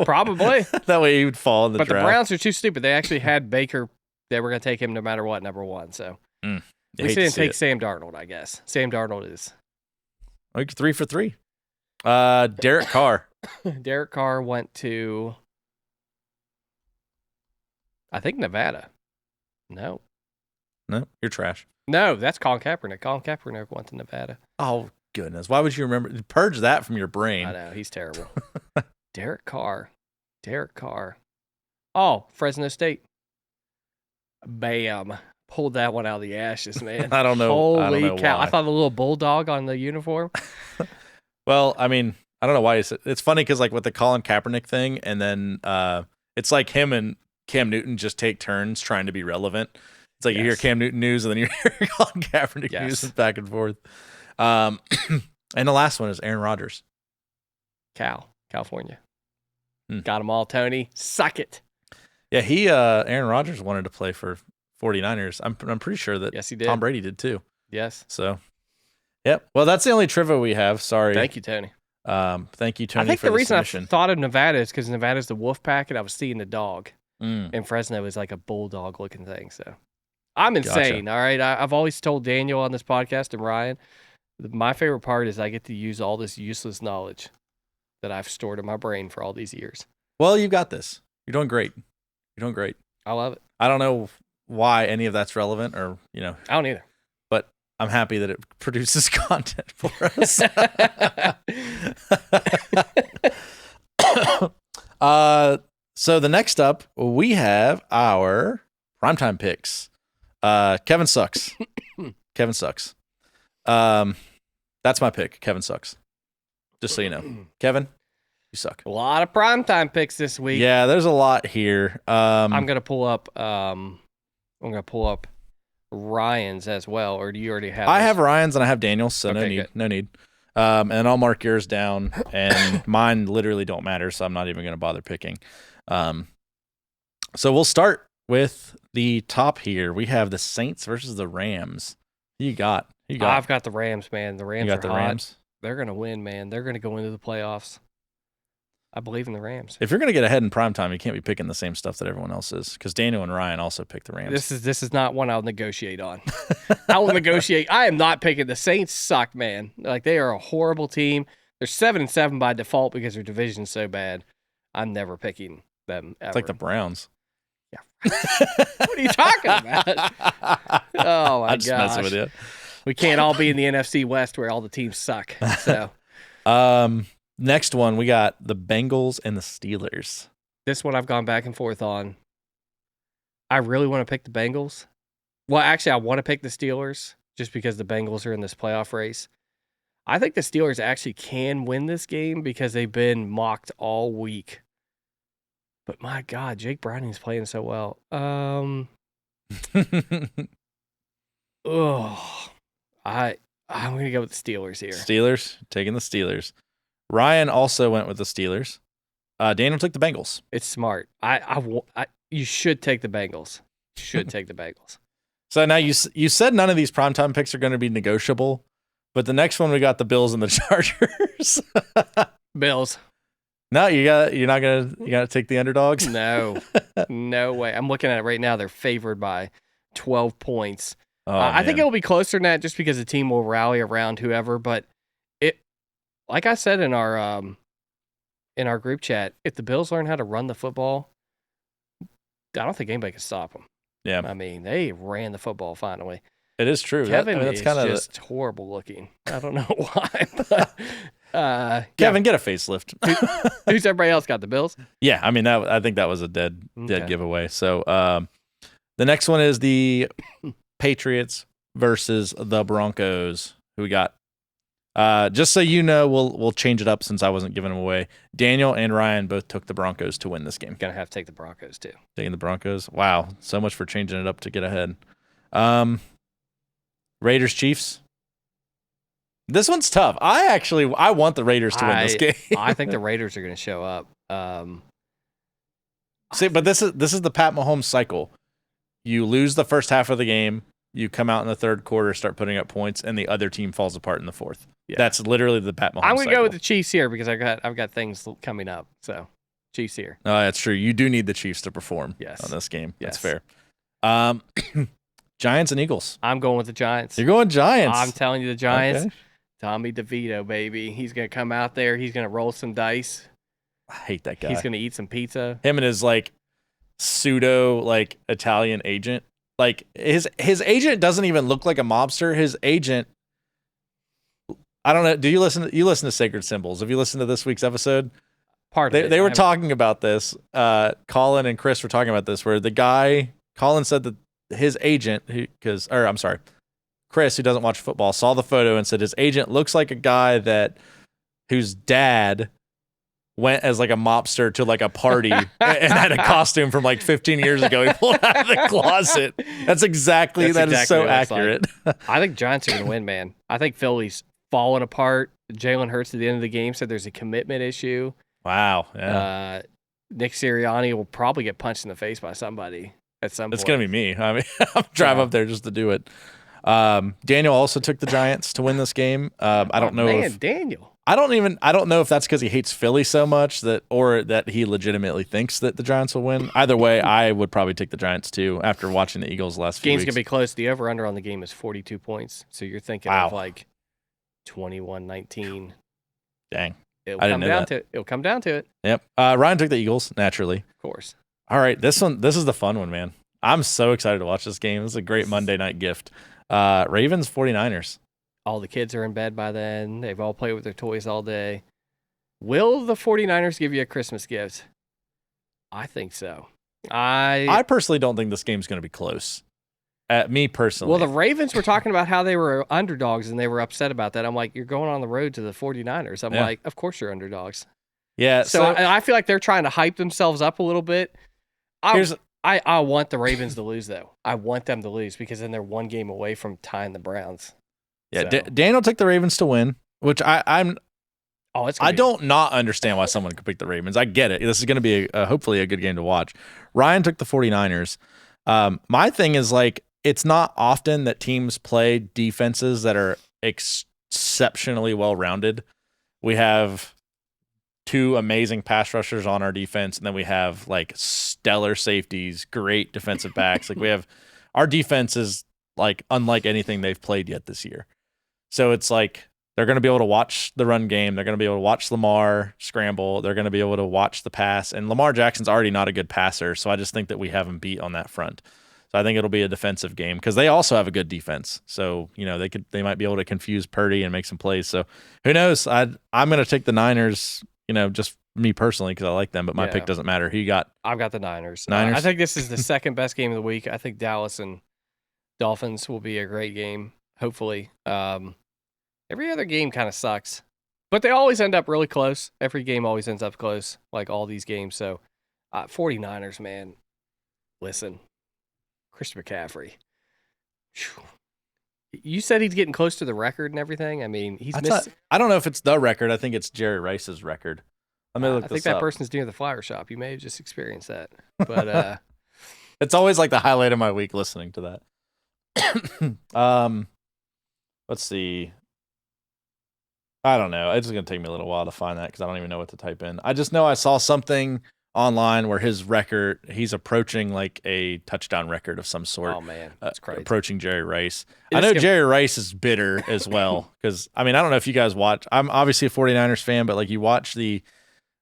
probably that way he would fall in the draft. But the Browns are too stupid. They actually had Baker. They were going to take him no matter what, number 1. So at least they didn't take Sam Darnold, I guess. Sam Darnold is. 3 for 3. Derek Carr. Derek Carr went to, I think, Nevada. No. No, you're trash. No, that's Colin Kaepernick. Colin Kaepernick went to Nevada. Oh, goodness. Why would you remember? Purge that from your brain. I know. He's terrible. Derek Carr. Oh, Fresno State. Bam. Pulled that one out of the ashes, man. I don't know. Holy cow. Why. I thought the little bulldog on the uniform. Well, I mean, I don't know why. It's funny because, like, with the Colin Kaepernick thing, and then it's like him and Cam Newton just take turns trying to be relevant. It's like you hear Cam Newton news, and then you hear Colin Kaepernick news back and forth. And the last one is Aaron Rodgers. California. Got them all, Tony. Suck it. Yeah, Aaron Rodgers wanted to play for 49ers. I'm pretty sure that yes, he did. Tom Brady did too. Yes. So, yep. Well, that's the only trivia we have. Sorry. Thank you, Tony. Thank you, Tony. I think for the reason submission. I thought of Nevada is because Nevada's the wolf pack, and I was seeing the dog. And Fresno is like a bulldog looking thing. So I'm insane. Gotcha. All right. I've always told Daniel on this podcast and Ryan, my favorite part is I get to use all this useless knowledge that I've stored in my brain for all these years. Well, you got this. You're doing great. I love it. I don't know why any of that's relevant, or I don't either. But I'm happy that it produces content for us. So the next up, we have our primetime picks. Kevin sucks. That's my pick. Kevin sucks. Just so you know, Kevin, you suck. A lot of primetime picks this week. Yeah, there's a lot here. I'm gonna pull up. Ryan's as well, or do you already have? I have Ryan's and I have Daniel's, so Okay, no need. And I'll mark yours down, and mine literally don't matter, so I'm not even gonna bother picking. So we'll start with the top here. We have the Saints versus the Rams. Who you got? I've got the Rams, man. The Rams You got the hot. Rams? They're gonna win, man. They're gonna go into the playoffs. I believe in the Rams. If you're gonna get ahead in primetime, you can't be picking the same stuff that everyone else is, because Daniel and Ryan also picked the Rams. This is not one I'll negotiate on. I will negotiate. I am not picking the Saints. Suck, man. Like, they are a horrible team. They're 7-7 by default because their division's so bad. I'm never picking them ever. It's like the Browns. Yeah. What are you talking about? Oh my I'm just gosh. messing with you. We can't all be in the NFC West where all the teams suck. So next one, we got the Bengals and the Steelers. this one I've gone back and forth on. I really want to pick the Bengals. Well, actually, I want to pick the Steelers just because the Bengals are in this playoff race. I think the Steelers actually can win this game because they've been mocked all week. But my God, Jake Browning's playing so well. I'm gonna go with the Steelers here. Steelers, taking the Steelers. Ryan also went with the Steelers. Daniel took the Bengals. It's smart. You should take the Bengals. Should take the Bengals. So now you said none of these primetime picks are going to be negotiable, but the next one we got the Bills and the Chargers. Bills. No, you gotta take the underdogs. No, no way. I'm looking at it right now. They're favored by 12 points. Oh, I think it will be closer than that just because the team will rally around whoever. But like I said in our group chat, if the Bills learn how to run the football, I don't think anybody can stop them. Yeah, I mean, they ran the football finally. it is true. Kevin that's is kind of just horrible looking. I don't know why. But, Kevin, get a facelift. Who's everybody else got? The Bills? Yeah, I mean I think that was a dead giveaway. So the next one is the Patriots versus the Broncos. Who we got? Just so you know, we'll change it up since I wasn't giving them away. Daniel and Ryan both took the Broncos to win this game. Gonna have to take the Broncos too. Taking the Broncos. Wow, so much for changing it up to get ahead. Raiders Chiefs. This one's tough. I want the Raiders to win this game. I think the Raiders are going to show up. See, but this is the Pat Mahomes cycle. You lose the first half of the game, you come out in the third quarter, start putting up points, and the other team falls apart in the fourth. Yeah. That's literally the Pat Mahomes I'm going to cycle. go with the Chiefs here because I've got things coming up. So, Chiefs here. Oh, that's true. You do need the Chiefs to perform on this game. Yes. That's fair. Giants and Eagles. I'm going with the Giants. You're going Giants. I'm telling you the Giants. Okay. Tommy DeVito, baby. He's going to come out there. He's going to roll some dice. I hate that guy. He's going to eat some pizza. Him and his pseudo Italian agent. like his agent doesn't even look like a mobster. His agent, I don't know. Do you listen to Sacred Symbols? Have you listened to this week's episode? Part of it. They were talking about this. Colin and Chris were talking about this, where the guy, Colin said that his agent, Chris, who doesn't watch football, saw the photo and said his agent looks like a guy whose dad went as like a mobster to like a party and had a costume from like 15 years ago. He pulled out of the closet. That is exactly so accurate. Like. I think Giants are going to win, man. I think Philly's falling apart. Jalen Hurts at the end of the game said there's a commitment issue. Wow. Yeah. Nick Sirianni will probably get punched in the face by somebody at some point. It's going to be me. I mean, I'm driving up there just to do it. Daniel also took the Giants to win this game. I don't know if Daniel. I don't know if that's because he hates Philly so much or that he legitimately thinks that the Giants will win. Either way, I would probably take the Giants too after watching the Eagles last few weeks. Game's going to be close. The over-under on the game is 42 points. So you're thinking of like 21-19. Dang. It'll come down to it. Yep. Ryan took the Eagles, naturally. Of course. All right. This is the fun one, man. I'm so excited to watch this game. This is a great Monday night gift. Ravens 49ers. All the kids are in bed by then. They've all played with their toys all day. Will the 49ers give you a Christmas gift? I think so. I personally don't think this game's going to be close. Me personally. Well, the Ravens were talking about how they were underdogs and they were upset about that. I'm like, you're going on the road to the 49ers. I'm like, of course you're underdogs. Yeah. So I feel like they're trying to hype themselves up a little bit. I want the Ravens to lose, though. I want them to lose because then they're one game away from tying the Browns. Yeah, so. Daniel took the Ravens to win, which I don't not understand why someone could pick the Ravens. I get it. This is going to be hopefully a good game to watch. Ryan took the 49ers. My thing is like, it's not often that teams play defenses that are exceptionally well-rounded. We have two amazing pass rushers on our defense, and then we have like stellar safeties, great defensive backs. Like our defense is like unlike anything they've played yet this year. So it's like they're going to be able to watch the run game. They're going to be able to watch Lamar scramble. They're going to be able to watch the pass. And Lamar Jackson's already not a good passer, so I just think that we have him beat on that front. So I think it'll be a defensive game because they also have a good defense. So, they might be able to confuse Purdy and make some plays. So who knows? I'm going to take the Niners, just me personally because I like them, but my pick doesn't matter. Who you got? I've got the Niners. Niners? I think this is the second best game of the week. I think Dallas and Dolphins will be a great game, hopefully. Every other game kind of sucks, but they always end up really close. Every game always ends up close, like all these games. So 49ers, man, listen. Christian McCaffrey. Whew. You said he's getting close to the record and everything. I mean, I don't know if it's the record. I think it's Jerry Rice's record. Let me look this up. I think that person's near the flower shop. You may have just experienced that. But it's always like the highlight of my week listening to that. Let's see. I don't know. It's going to take me a little while to find that because I don't even know what to type in. I just know I saw something online where his record, he's approaching like a touchdown record of some sort. Oh man, that's crazy. Approaching Jerry Rice. I know Jerry Rice is bitter as well because I don't know if you guys watch. I'm obviously a 49ers fan, but like you watch the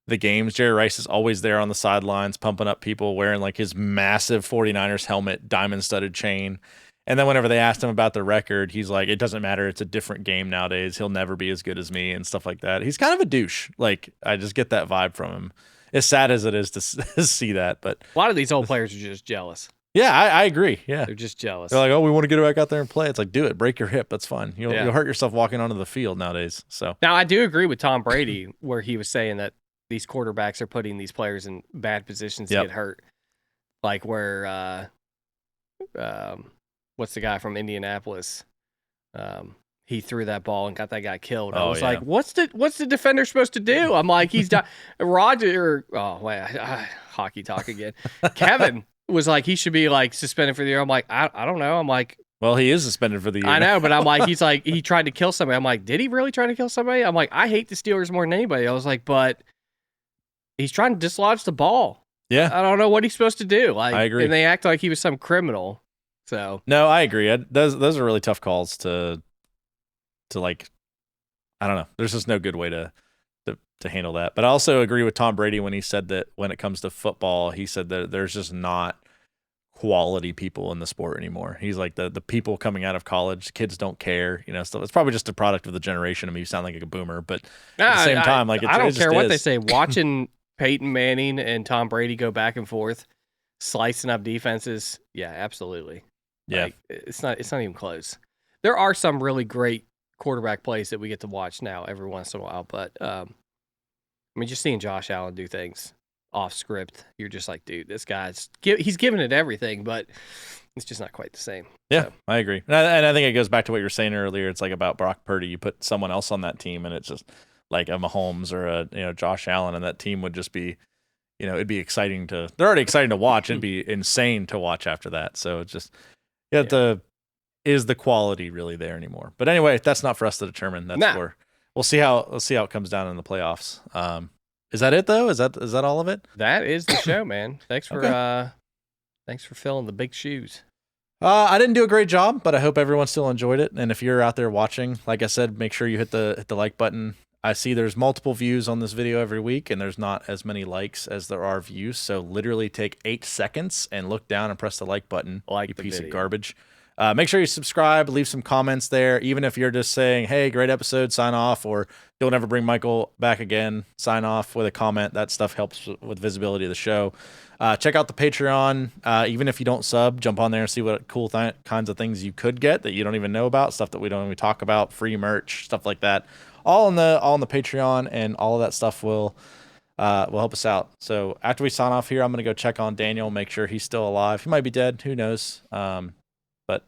games, Jerry Rice is always there on the sidelines pumping up people wearing like his massive 49ers helmet, diamond studded chain. And then whenever they asked him about the record, he's like, it doesn't matter. It's a different game nowadays. He'll never be as good as me and stuff like that. He's kind of a douche. Like I just get that vibe from him. As sad as it is to see that, but a lot of these old players are just jealous. Yeah, I agree. Yeah, they're just jealous. They're like, oh, we want to get back out there and play. It's like, do it. Break your hip. That's fun. You'll hurt yourself walking onto the field nowadays. So now I do agree with Tom Brady where he was saying that these quarterbacks are putting these players in bad positions to get hurt. Like where, what's the guy from Indianapolis? He threw that ball and got that guy killed. I was like, what's the defender supposed to do? I'm like, he's done. Roger. Oh wait, hockey talk again. Kevin was like, he should be like suspended for the year. I'm like, I don't know. I'm like, well, he is suspended for the year. I know, but I'm like, he's like, he tried to kill somebody. I'm like, did he really try to kill somebody? I'm like, I hate the Steelers more than anybody. I was like, but he's trying to dislodge the ball. Yeah, I don't know what he's supposed to do. Like, I agree. And they act like he was some criminal. So no, I agree. Those are really tough calls to like, I don't know. There's just no good way to handle that. But I also agree with Tom Brady when he said that when it comes to football, he said that there's just not quality people in the sport anymore. He's like the people coming out of college, kids don't care, stuff. It's probably just a product of the generation. I mean, you sound like a boomer, but at the same time, like I don't care what they is. say. Watching Peyton Manning and Tom Brady go back and forth, slicing up defenses. Yeah, absolutely. Yeah, like, it's not even close. There are some really great quarterback plays that we get to watch now every once in a while, but I mean, just seeing Josh Allen do things off script, you're just like, dude, this guy's he's giving it everything, but it's just not quite the same. Yeah, so. I agree, and I think it goes back to what you were saying earlier. It's like about Brock Purdy. You put someone else on that team, and it's just like a Mahomes or a Josh Allen, and that team would just be, it'd be exciting to. They're already exciting to watch. It'd be insane to watch after that. So it's just, is the quality really there anymore? But anyway, that's not for us to determine. That's where we'll see how it comes down in the playoffs. Is that it though? Is that all of it? That is the show, man. Thanks for thanks for filling the big shoes. I didn't do a great job, but I hope everyone still enjoyed it. And if you're out there watching, like I said, make sure you hit the like button. I see there's multiple views on this video every week, and there's not as many likes as there are views. So literally take 8 seconds and look down and press the like button. You piece of garbage. Make sure you subscribe, leave some comments there. Even if you're just saying, hey, great episode, sign off, or don't ever bring Michael back again, sign off with a comment. That stuff helps with visibility of the show. Check out the Patreon. Even if you don't sub, jump on there and see what cool kinds of things you could get that you don't even know about, stuff that we don't even talk about, free merch, stuff like that. All in the Patreon, and all of that stuff will help us out. So after we sign off here, I'm going to go check on Daniel, make sure he's still alive. He might be dead. Who knows? But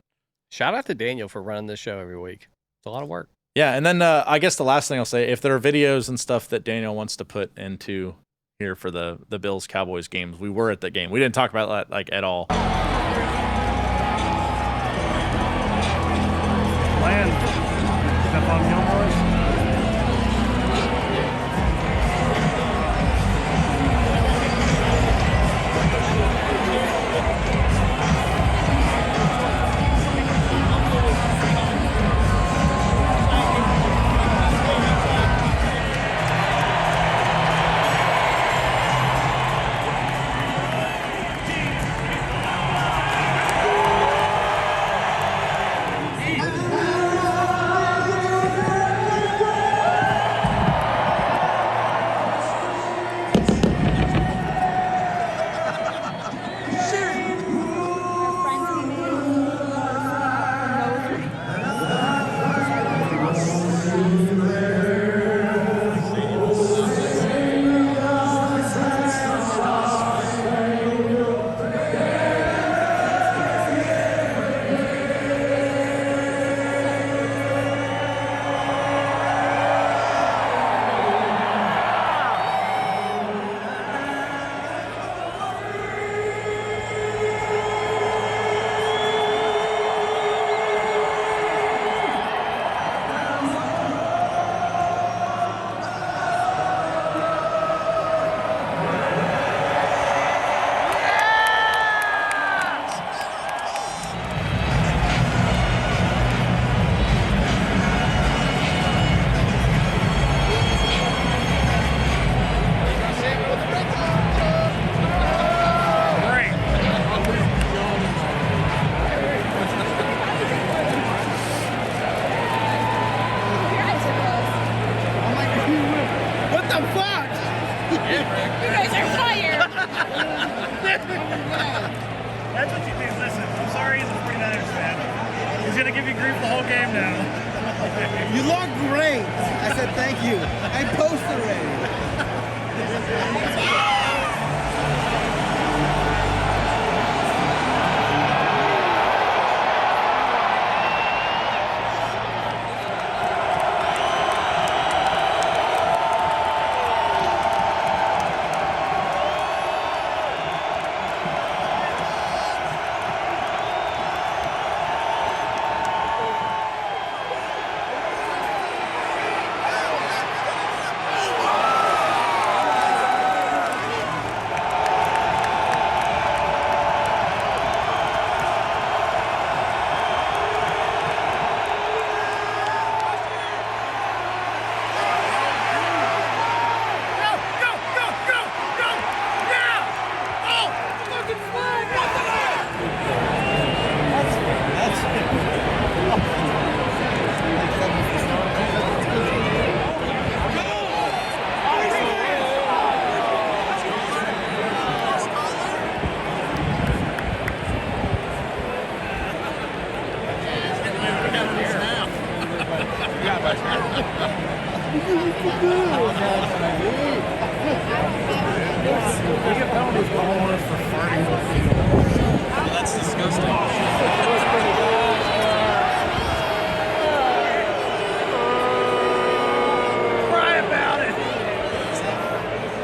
shout out to Daniel for running this show every week. It's a lot of work. Yeah, and then I guess the last thing I'll say, if there are videos and stuff that Daniel wants to put into here for the Bills-Cowboys games, we were at the game. We didn't talk about that like at all. Stephon Gilmore. That's what you do. Listen, I'm sorry he's a 49ers fan. He's going to give you grief the whole game now. You look great. I said thank you. I posted it. That's disgusting. Cry about it.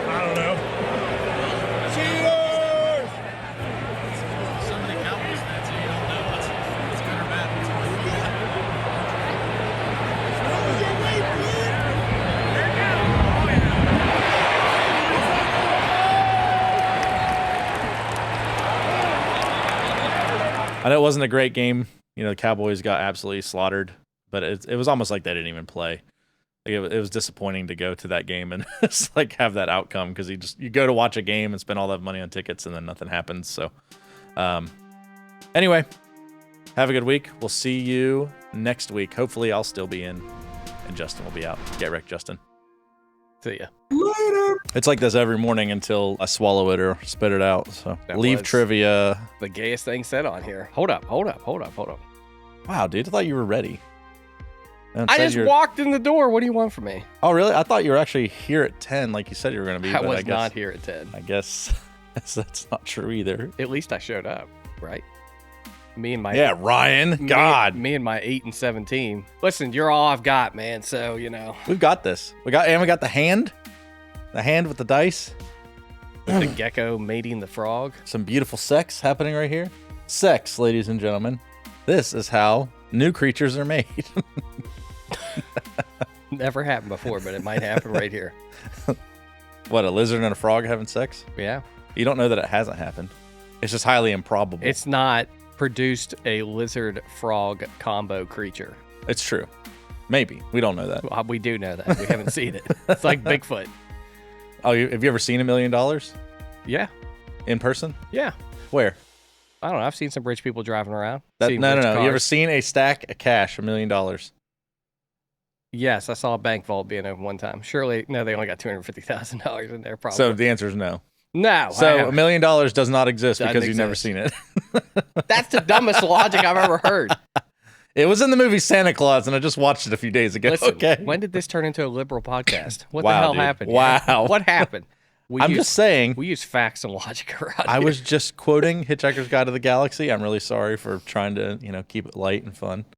I don't know. Cheaters! So many Cowboys fans, so you don't know what's good or bad. I know it wasn't a great game. You know, the Cowboys got absolutely slaughtered, but it was almost like they didn't even play. Like it was disappointing to go to that game and just like have that outcome because you go to watch a game and spend all that money on tickets and then nothing happens. So, anyway, have a good week. We'll see you next week. Hopefully, I'll still be in and Justin will be out. Get wrecked, Justin. See ya. It's like this every morning until I swallow it or spit it out. So That leave was- trivia. The gayest thing said on here. Hold up. Wow, dude, I thought you were ready. And I said just you're- walked in the door. What do you want from me? Oh, really? I thought you were actually here at 10, like you said you were going to be. I but was I guess, not here at 10. I guess that's not true either. At least I showed up, right? Me and my Yeah, Ryan. God, me and my 8 and 17. Listen, you're all I've got, man. So we've got this. We got the hand with the dice. the gecko mating the frog. Some beautiful sex happening right here. Sex, ladies and gentlemen. This is how new creatures are made. Never happened before, but it might happen right here. What, a lizard and a frog having sex? Yeah, You don't know that it hasn't happened. It's just highly improbable. it's not produced a lizard frog combo creature. It's true. Maybe. We don't know that. Well, we do know that. We haven't seen it. It's like Bigfoot. Oh, have you ever seen $1 million Yeah, in person? yeah. Where? I don't know. I've seen some rich people driving around. No. Seen rich You ever cars. seen a stack of cash, $1 million? Yes, I saw a bank vault being opened one time. Surely, no, they only got $250,000 in there. Probably. So the answer is no. no. I So haven't. $1 million does not exist Doesn't because you've never exist. seen it. That's the dumbest logic I've ever heard. It was in the movie Santa Claus, and I just watched it a few days ago. Listen, Okay. when did this turn into a liberal podcast? What Wow, the hell dude. happened? Wow. What happened? I'm just saying. We use facts and logic around I here. was just quoting Hitchhiker's Guide to the Galaxy. I'm really sorry for trying to, keep it light and fun.